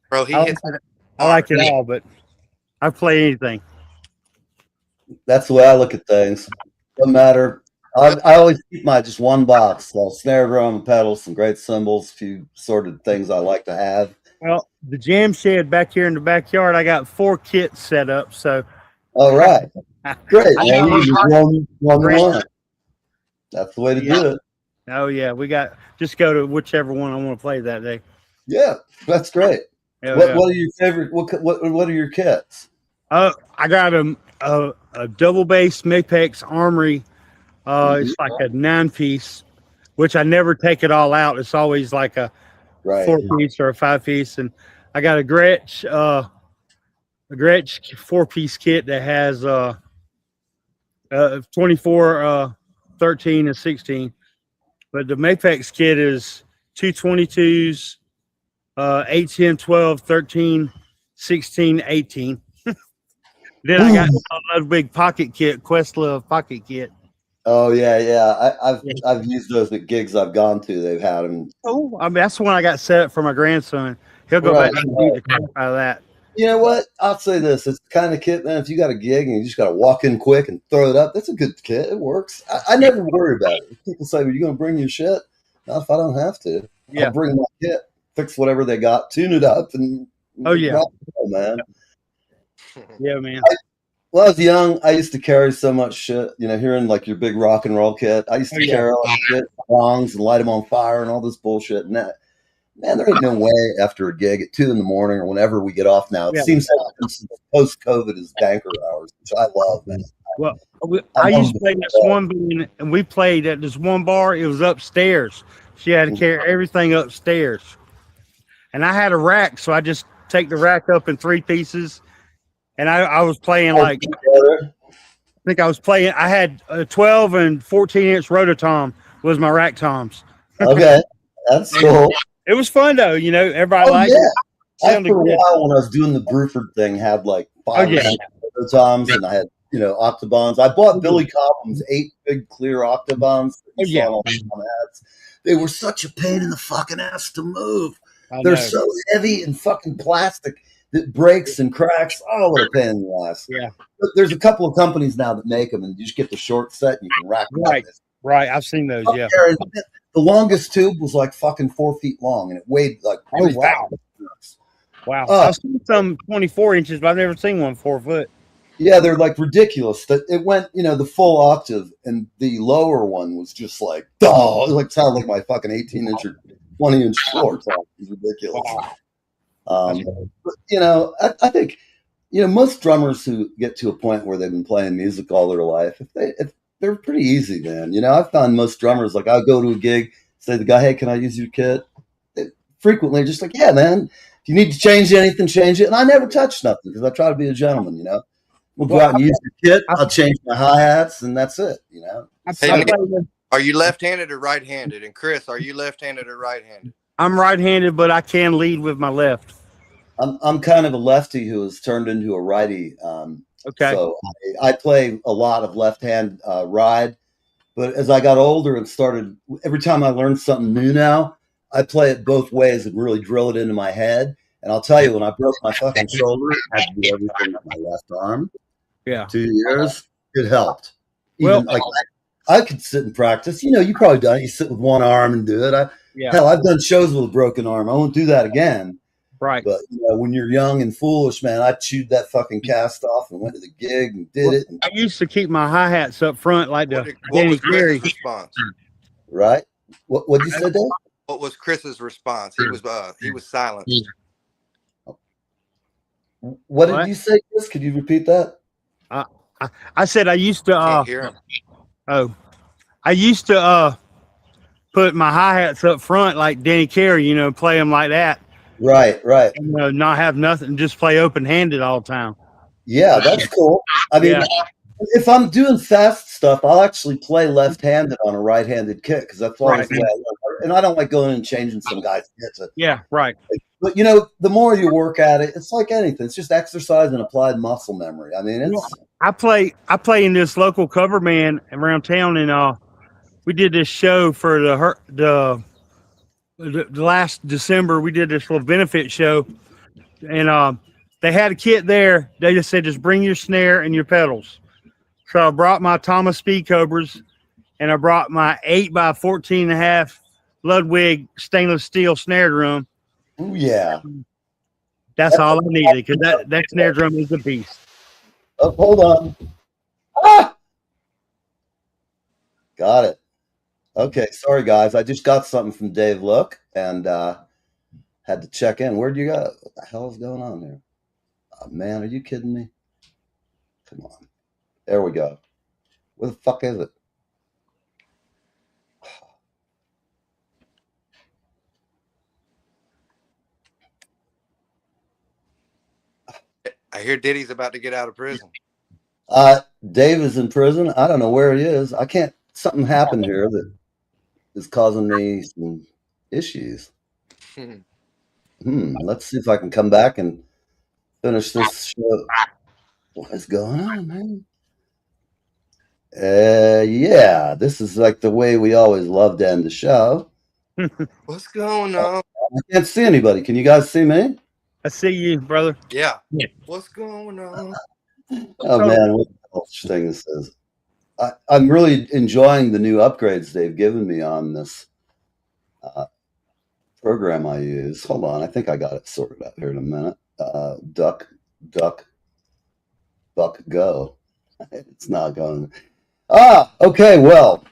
bro, he I hits like it all. But I play anything. That's the way I look at things. Doesn't matter. I always keep my just one box. So snare drum, and pedals, some great cymbals, a few sorted things I like to have. Well, the jam shed back here in the backyard, I got 4 kits set up. So, All right. Great, I man. know. You just one. That's the way to do it. Oh yeah, we got just go to whichever one I want to play that day. Yeah, that's great. Yeah, What are your favorite? What are your kits? I got a double bass Mapex Armory. It's like a 9-piece, which I never take it all out. It's always like a 4-piece or a 5-piece, and I got a Gretsch 4-piece kit that has 24, 13, and 16. But the Mapex kit is 222s, 8, 10, 12, 13, 16, 18. Then I got a big pocket kit, Questlove pocket kit. Oh yeah. I've used those at gigs I've gone to. They've had them. Oh, I mean that's the one I got set up for my grandson. He'll go back and beat the crap out of that. You know what? I'll say this: it's the kind of kit, man. If you got a gig and you just got to walk in quick and throw it up, that's a good kit. It works. I never worry about it. If people say, "Well, you going to bring your shit?" No, if I don't have to, I'll bring my kit, fix whatever they got, tune it up, and rock and roll, man. Yeah, man. When I was young, I used to carry so much shit. You know, hearing like your big rock and roll kit, I used to carry all that shit, bongs, and light them on fire, and all this bullshit. And that, man, there ain't no way after a gig at 2 a.m. or whenever we get off now. It seems like post-COVID is banker hours, which I love, man. Well, I used to play this one band, and we played at this one bar. It was upstairs. She had to carry everything upstairs, and I had a rack, so I just take the rack up in 3 pieces. And I was playing like, I think I was playing. I had a 12 and 14-inch Rototom was my rack toms. Okay, that's cool. It was fun though, you know. Everybody liked it. I for a while when I was doing the Bruford thing had like 5 Rototoms, and I had Octobons. I bought Billy Cobham's 8 big clear Octobons. They were such a pain in the fucking ass to move. They're so heavy and fucking plastic that breaks and cracks. Oh, what a pain in the ass. Yeah. But there's a couple of companies now that make them, and you just get the short set and you can rack them up. Right. I've seen those. Yeah. The longest tube was like fucking 4 feet long, and it weighed like 3 pounds. Wow. I've seen some 24 inches, but I've never seen one 4 foot. Yeah, they're like ridiculous. That it went, the full octave, and the lower one was just like, oh, it like sounded like my fucking 18-inch or 20-inch floor top. It was ridiculous. But, I think, most drummers who get to a point where they've been playing music all their life, if they're pretty easy, man. I've found most drummers, like I'll go to a gig, say to the guy, hey, can I use your kit? They frequently just like, yeah, man, if you need to change anything, change it. And I never touch nothing because I try to be a gentleman, We'll go out and use your kit. I'll change my hi-hats, and that's it, Hey, are you left-handed or right-handed? And Chris, are you left-handed or right-handed? I'm right-handed, but I can lead with my left. I'm kind of a lefty who has turned into a righty. Okay. So I play a lot of left-hand ride, but as I got older and started, every time I learn something new now, I play it both ways and really drill it into my head. And I'll tell you, when I broke my fucking shoulder, I had to do everything with my left arm. Yeah. 2 years, it helped. Even, I could sit and practice. You probably done it. You sit with one arm and do it. Hell, I've done shows with a broken arm. I won't do that again. Right. But when you're young and foolish, man, I chewed that fucking cast off and went to the gig and did it. I used to keep my hi-hats up front like the Danny Carey. Response? Right. What you said, Dave? What was Chris's response? He was silent. What did you say, Chris? Could you repeat that? I said I used to Can't hear him. I used to put my hi-hats up front like Danny Carey, play them like that. Right. And, not have nothing, just play open-handed all the time. Yeah, that's cool. I mean, If I'm doing fast stuff, I'll actually play left-handed on a right-handed kick because that's always the way I learn. And I don't like going and changing some guy's hits. Yeah, right. But you know, the more you work at it, it's like anything. It's just exercise and applied muscle memory. I mean, it's I play in this local cover band around town, and we did this show for the last December. We did this little benefit show, and they had a kit there. They just said, just bring your snare and your pedals. So I brought my Thomas Speed Cobras, and I brought my 8x14.5 Ludwig stainless steel snare drum. oh yeah. That's all I needed because that snare drum is a beast. Oh, hold on. Ah! Got it. Okay, sorry guys. I just got something from Dave Look and had to check in. Where'd you go? What the hell is going on here? Oh, man, are you kidding me? Come on. There we go. Where the fuck is it? I hear Diddy's about to get out of prison. Dave is in prison. I don't know where he is. I can't. Something happened here that is causing me some issues. Let's see if I can come back and finish this show. What is going on, man? Yeah, this is like the way we always love to end the show. What's going on? I can't see anybody. Can you guys see me? I see you, brother. Yeah. What's going on? Oh man, what the hell thing this is? I'm really enjoying the new upgrades they've given me on this program I use. Hold on, I think I got it sorted out here in a minute. Duck, go. It's not going. Okay. Well,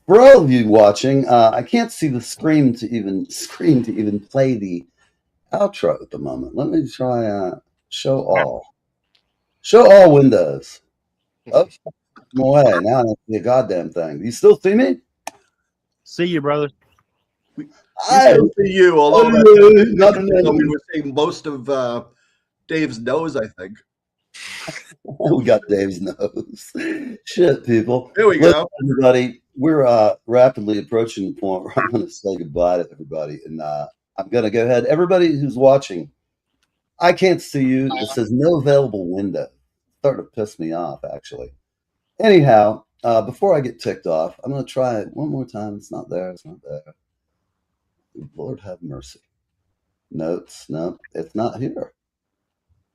for all of you watching, I can't see the screen to even play the outro at the moment. Let me try show all. Show all windows. Oh, no way. Now I don't see a goddamn thing. You still see me? See you, brother. We still see you, although we were seeing most of Dave's nose, I think. We got Dave's nose. Shit, people. There we go. Everybody, we're rapidly approaching the point where I'm going to say goodbye to everybody. And I'm going to go ahead. Everybody who's watching, I can't see you. It says no available window. It's starting to piss me off, actually. Anyhow, before I get ticked off, I'm going to try it one more time. It's not there. It's not there. Lord have mercy. Notes. No, it's not here.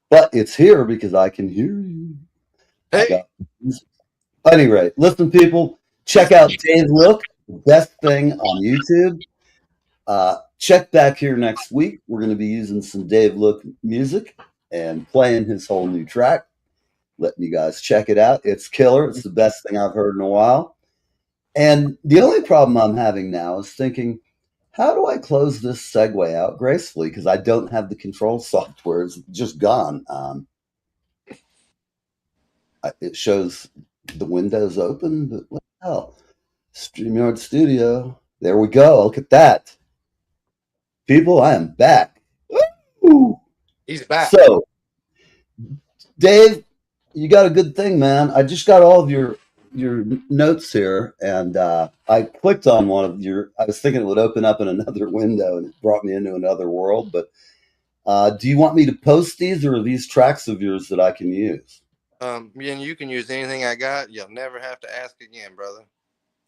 But it's here because I can hear you. Hey. At any rate, listen, people, check out Dave Look, the best thing on YouTube. Check back here next week. We're going to be using some Dave Look music and playing his whole new track. Letting you guys check it out. It's killer. It's the best thing I've heard in a while. And the only problem I'm having now is thinking, how do I close this segue out gracefully? Because I don't have the control software. It's just gone. It shows the windows open, but what the hell? StreamYard Studio. There we go. Look at that. People, I am back. Woo! He's back. So, Dave, you got a good thing, man. I just got all of your notes here, and I clicked on one of your. I was thinking it would open up in another window, and it brought me into another world. But do you want me to post these, or are these tracks of yours that I can use? Yeah, you can use anything I got. You'll never have to ask again, brother.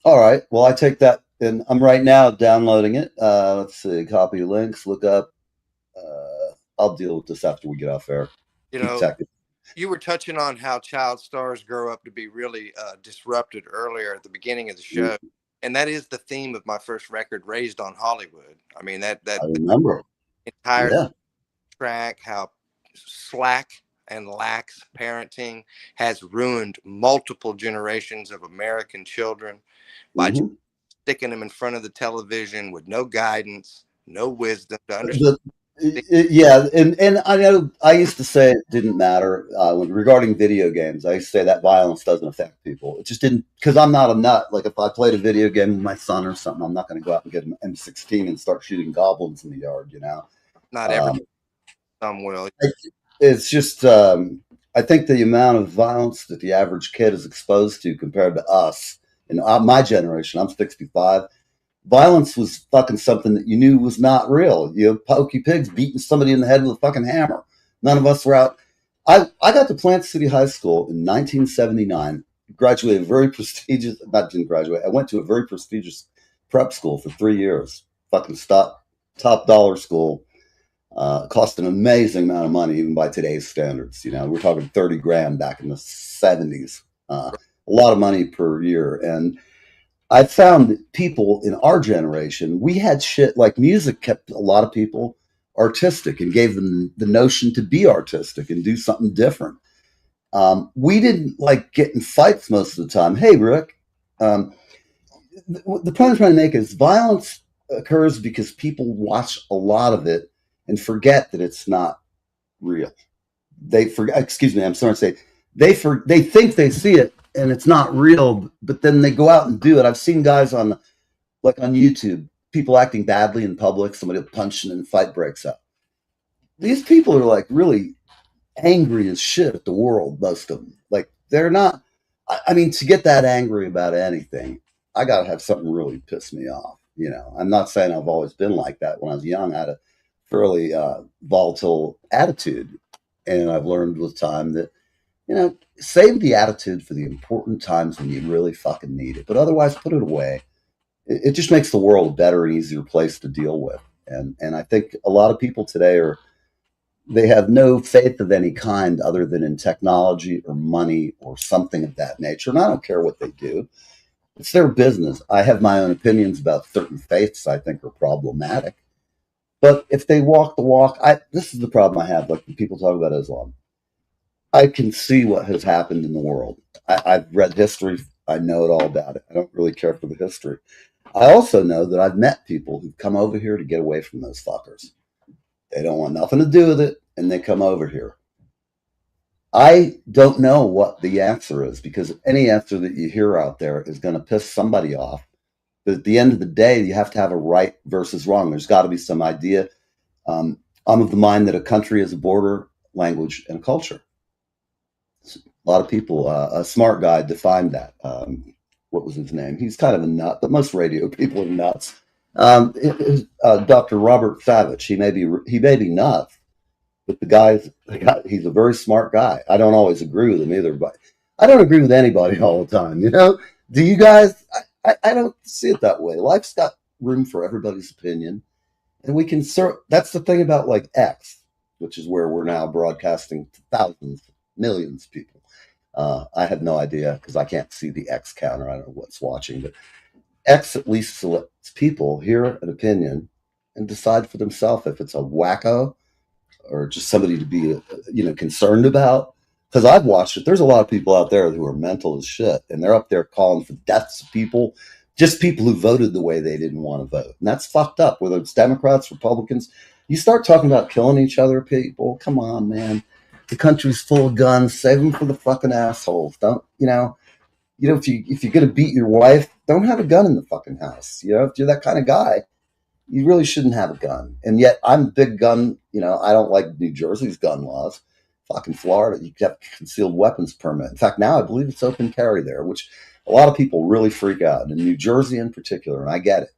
All right. Well, I take that, and I'm right now downloading it. Let's see. Copy links. Look up. I'll deal with this after we get off air. You know, you were touching on how child stars grow up to be really disrupted earlier at the beginning of the show. And that is the theme of my first record, Raised on Hollywood. I mean, that I remember. Entire track, how slack and lax parenting has ruined multiple generations of American children by just sticking them in front of the television with no guidance, no wisdom to understand. Yeah, and I know I used to say it didn't matter regarding video games. I used to say that violence doesn't affect people. It just didn't, because I'm not a nut. Like if I played a video game with my son or something, I'm not going to go out and get an M16 and start shooting goblins in the yard. You know, not every some will. It's just I think the amount of violence that the average kid is exposed to compared to us in my generation, I'm 65, violence was fucking something that you knew was not real. You know, Pokey Pigs beating somebody in the head with a fucking hammer. None of us were out. I got to Plant City High School in 1979, graduated very prestigious, not didn't graduate, I went to a very prestigious prep school for 3 years. Fucking top dollar school. Cost an amazing amount of money, even by today's standards. You know, we're talking 30 grand back in the 70s. A lot of money per year. And I found that people in our generation, we had shit like music kept a lot of people artistic and gave them the notion to be artistic and do something different. We didn't like get in fights most of the time. Hey, Rick, the point I'm trying to make is violence occurs because people watch a lot of it and forget that it's not real. They forget. Excuse me. I'm sorry to say they think they see it and it's not real, but then they go out and do it. I've seen guys on YouTube, people acting badly in public. Somebody will punch and then a fight breaks out. These people are like really angry as shit at the world. Most of them, like they're not. I mean, to get that angry about anything, I gotta have something really piss me off. You know, I'm not saying I've always been like that. When I was young, I had a fairly volatile attitude, and I've learned with time that, you know, save the attitude for the important times when you really fucking need it, but otherwise put it away. It just makes the world a better and easier place to deal with. And I think a lot of people today they have no faith of any kind other than in technology or money or something of that nature. And I don't care what they do. It's their business. I have my own opinions about certain faiths I think are problematic. But if they walk the walk, this is the problem I have. Like when people talk about Islam, I can see what has happened in the world. I've read history. I know it all about it. I don't really care for the history. I also know that I've met people who've come over here to get away from those fuckers. They don't want nothing to do with it, and they come over here. I don't know what the answer is, because any answer that you hear out there is going to piss somebody off. But at the end of the day, you have to have a right versus wrong. There's got to be some idea. I'm of the mind that a country is a border, language, and culture. A lot of people, a smart guy defined that. What was his name? He's kind of a nut, but most radio people are nuts. Dr. Robert Savage. He may be nuts, but the guy, he's a very smart guy. I don't always agree with him either, but I don't agree with anybody all the time. You know? Do you guys? I don't see it that way. Life's got room for everybody's opinion, and we can that's the thing about like X, which is where we're now broadcasting to thousands, millions of people. I have no idea because I can't see the X counter. I don't know what's watching, but X at least lets people hear an opinion and decide for themselves if it's a wacko or just somebody to be, concerned about. Because I've watched it. There's a lot of people out there who are mental as shit, and they're up there calling for deaths of people, just people who voted the way they didn't want to vote. And that's fucked up, whether it's Democrats, Republicans. You start talking about killing each other, people. Come on, man. The country's full of guns. Save them for the fucking assholes. Don't, if you're going to beat your wife, don't have a gun in the fucking house. You know, if you're that kind of guy, you really shouldn't have a gun. And yet I'm a big gun. I don't like New Jersey's gun laws. Fucking Florida, you have a concealed weapons permit. In fact, now I believe it's open carry there, which a lot of people really freak out. And in New Jersey in particular, and I get it.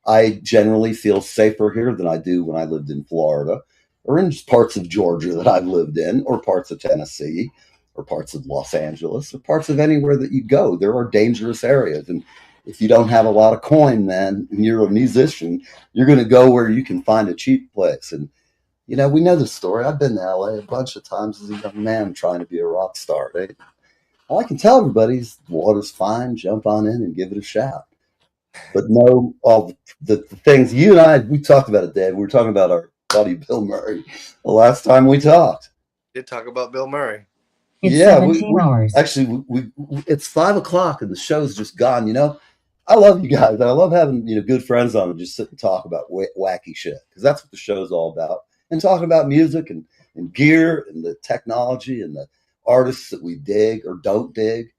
I generally feel safer here than I do when I lived in Florida or in parts of Georgia that I've lived in, or parts of Tennessee, or parts of Los Angeles, or parts of anywhere that you go. There are dangerous areas. And if you don't have a lot of coin, man, and you're a musician, you're going to go where you can find a cheap place. And we know the story. I've been to LA a bunch of times as a young man trying to be a rock star. Right? All I can tell everybody is the water's fine, jump on in and give it a shot. But no, all the things you and I, we talked about it, Dave. We were talking about our buddy Bill Murray the last time we talked. Did talk about Bill Murray. It's 17 hours. Actually, it's 5:00 and the show's just gone. I love you guys. I love having good friends on and just sit and talk about wacky shit, because that's what the show's all about. And talking about music and gear and the technology and the artists that we dig or don't dig.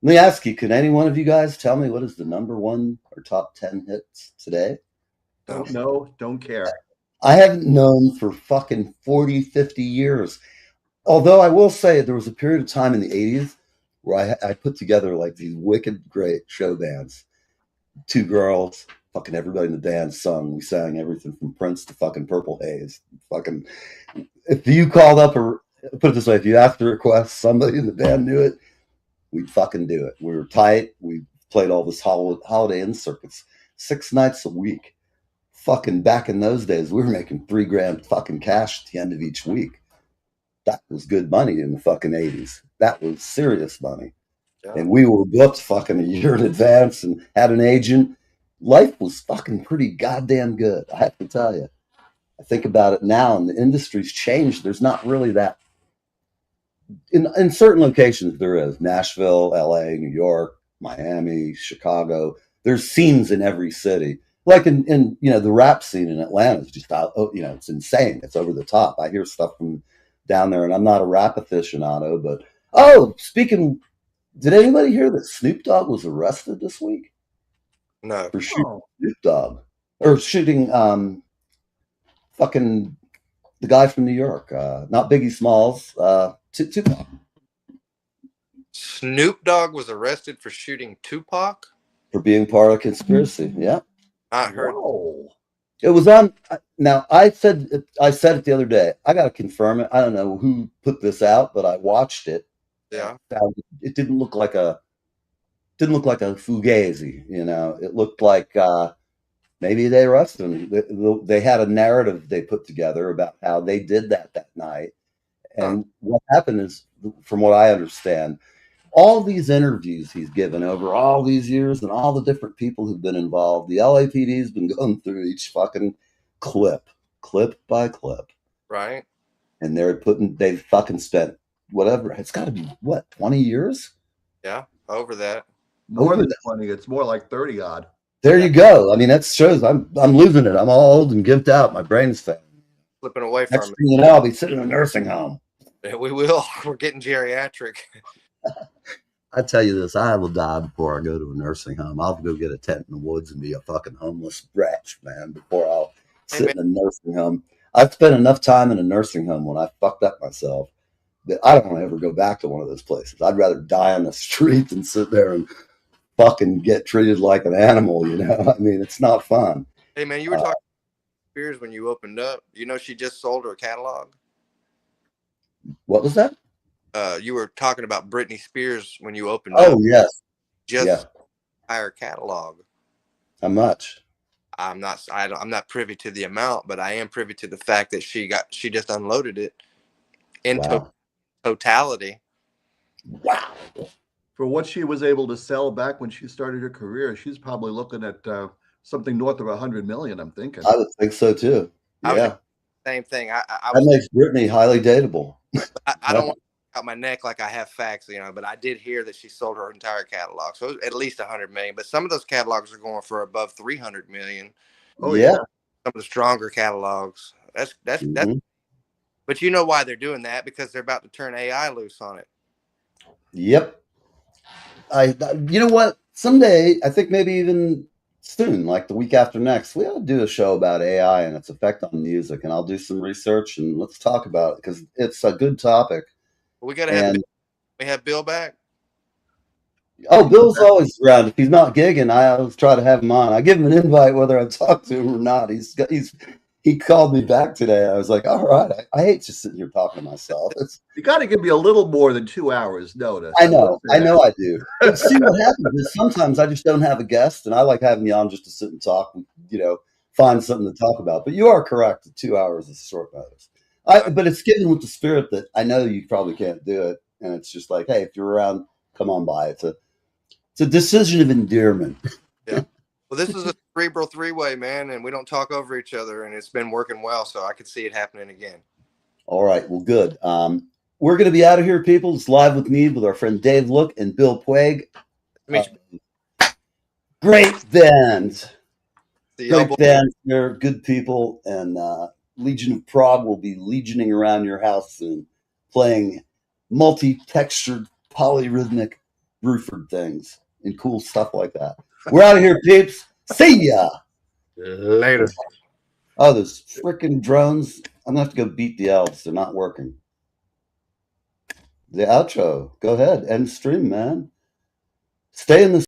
Let me ask you, can any one of you guys tell me what is the number one or top 10 hits today? Don't know, don't care. I haven't known for fucking 40, 50 years. although I will say there was a period of time in the 80s where I put together like these wicked great show bands. Two girls, fucking everybody in the band sung. We sang everything from Prince to fucking Purple Haze. Fucking, if you called up or put it this way, if you asked to request, somebody in the band knew it, we'd fucking do it. We were tight. We played all this holiday in circuits 6 nights a week. Fucking back in those days, we were making $3,000 fucking cash at the end of each week. That was good money in the fucking 80s. That was serious money. Yeah. And we were booked fucking a year in advance and had an agent. Life was fucking pretty goddamn good, I have to tell you. I think about it now, and the industry's changed. There's not really that. In certain locations, there is. Nashville, LA, New York, Miami, Chicago. There's scenes in every city. Like in the rap scene in Atlanta is just out, it's insane. It's over the top. I hear stuff from down there, and I'm not a rap aficionado, but did anybody hear that Snoop Dogg was arrested this week? No. For shooting Snoop Dogg. Or shooting fucking the guy from New York. Not Biggie Smalls, Tupac. Snoop Dogg was arrested for shooting Tupac? For being part of a conspiracy, yeah. I heard. Whoa. It was on. Now I said it the other day. I got to confirm it. I don't know who put this out, but I watched it. Yeah. It didn't look like a fugazi. It looked like maybe they arrested him. They had a narrative they put together about how they did that night, and what happened is, from what I understand, all these interviews he's given over all these years and all the different people who've been involved, the LAPD's been going through each fucking clip by clip. Right. And they've fucking spent whatever. It's got to be, 20 years? Yeah, over that. More than 20. It's more like 30 odd. There you go. I mean, that shows I'm losing it. I'm all old and gimped out. My brain's slipping away from it. Next thing you know, I'll be sitting in a nursing home. Yeah, we will. We're getting geriatric. I tell you this, I will die before I go to a nursing home. I'll go get a tent in the woods and be a fucking homeless wretch, man, before I'll sit in a nursing home. I've spent enough time in a nursing home when I fucked up myself that I don't want to ever go back to one of those places. I'd rather die on the street than sit there and fucking get treated like an animal, I mean, it's not fun. Hey, man, you were talking about Spears when you opened up. She just sold her catalog? What was that? You were talking about Britney Spears when you opened up. Oh, yes. Just higher catalog. How much? I'm not privy to the amount, but I am privy to the fact that she just unloaded it in totality. Wow. For what she was able to sell back when she started her career, she's probably looking at something north of 100 million, I'm thinking. I would think so too. Yeah. Same thing. That makes Britney highly dateable. I don't want to out my neck like I have facts, but I did hear that she sold her entire catalog. So it was at least 100 million. But some of those catalogs are going for above 300 million. Oh, yeah. Some of the stronger catalogs. That's but you know why they're doing that? Because they're about to turn AI loose on it. Yep. You know what? Someday, I think maybe even soon, like the week after next, we ought to do a show about AI and its effect on music. And I'll do some research and let's talk about it because it's a good topic. We got to have Bill back. Oh, Bill's always around. If he's not gigging, I always try to have him on. I give him an invite whether I talk to him or not. He called me back today. I was like, all right, I hate just sitting here talking to myself. You got to give me a little more than 2 hours notice. I know I do. But see, what happens is sometimes I just don't have a guest, and I like having you on just to sit and talk, find something to talk about. But you are correct. 2 hours is short notice. But it's given with the spirit that I know you probably can't do it. And it's just like, hey, if you're around, come on by. It's a decision of endearment. Yeah. Well, this is a cerebral three-way, man, and we don't talk over each other, and it's been working well, so I could see it happening again. All right. Well, good. We're going to be out of here, people. It's Live with Neve with our friend Dave Look and Bill Puig. Great band. Great band. They're good people, and Legion of Prague will be legioning around your house soon, playing multi-textured, polyrhythmic Bruford things and cool stuff like that. We're out of here, peeps. See ya. Later. Oh, those freaking drones. I'm going to have to go beat the elves. They're not working. The outro. Go ahead. End stream, man. Stay in the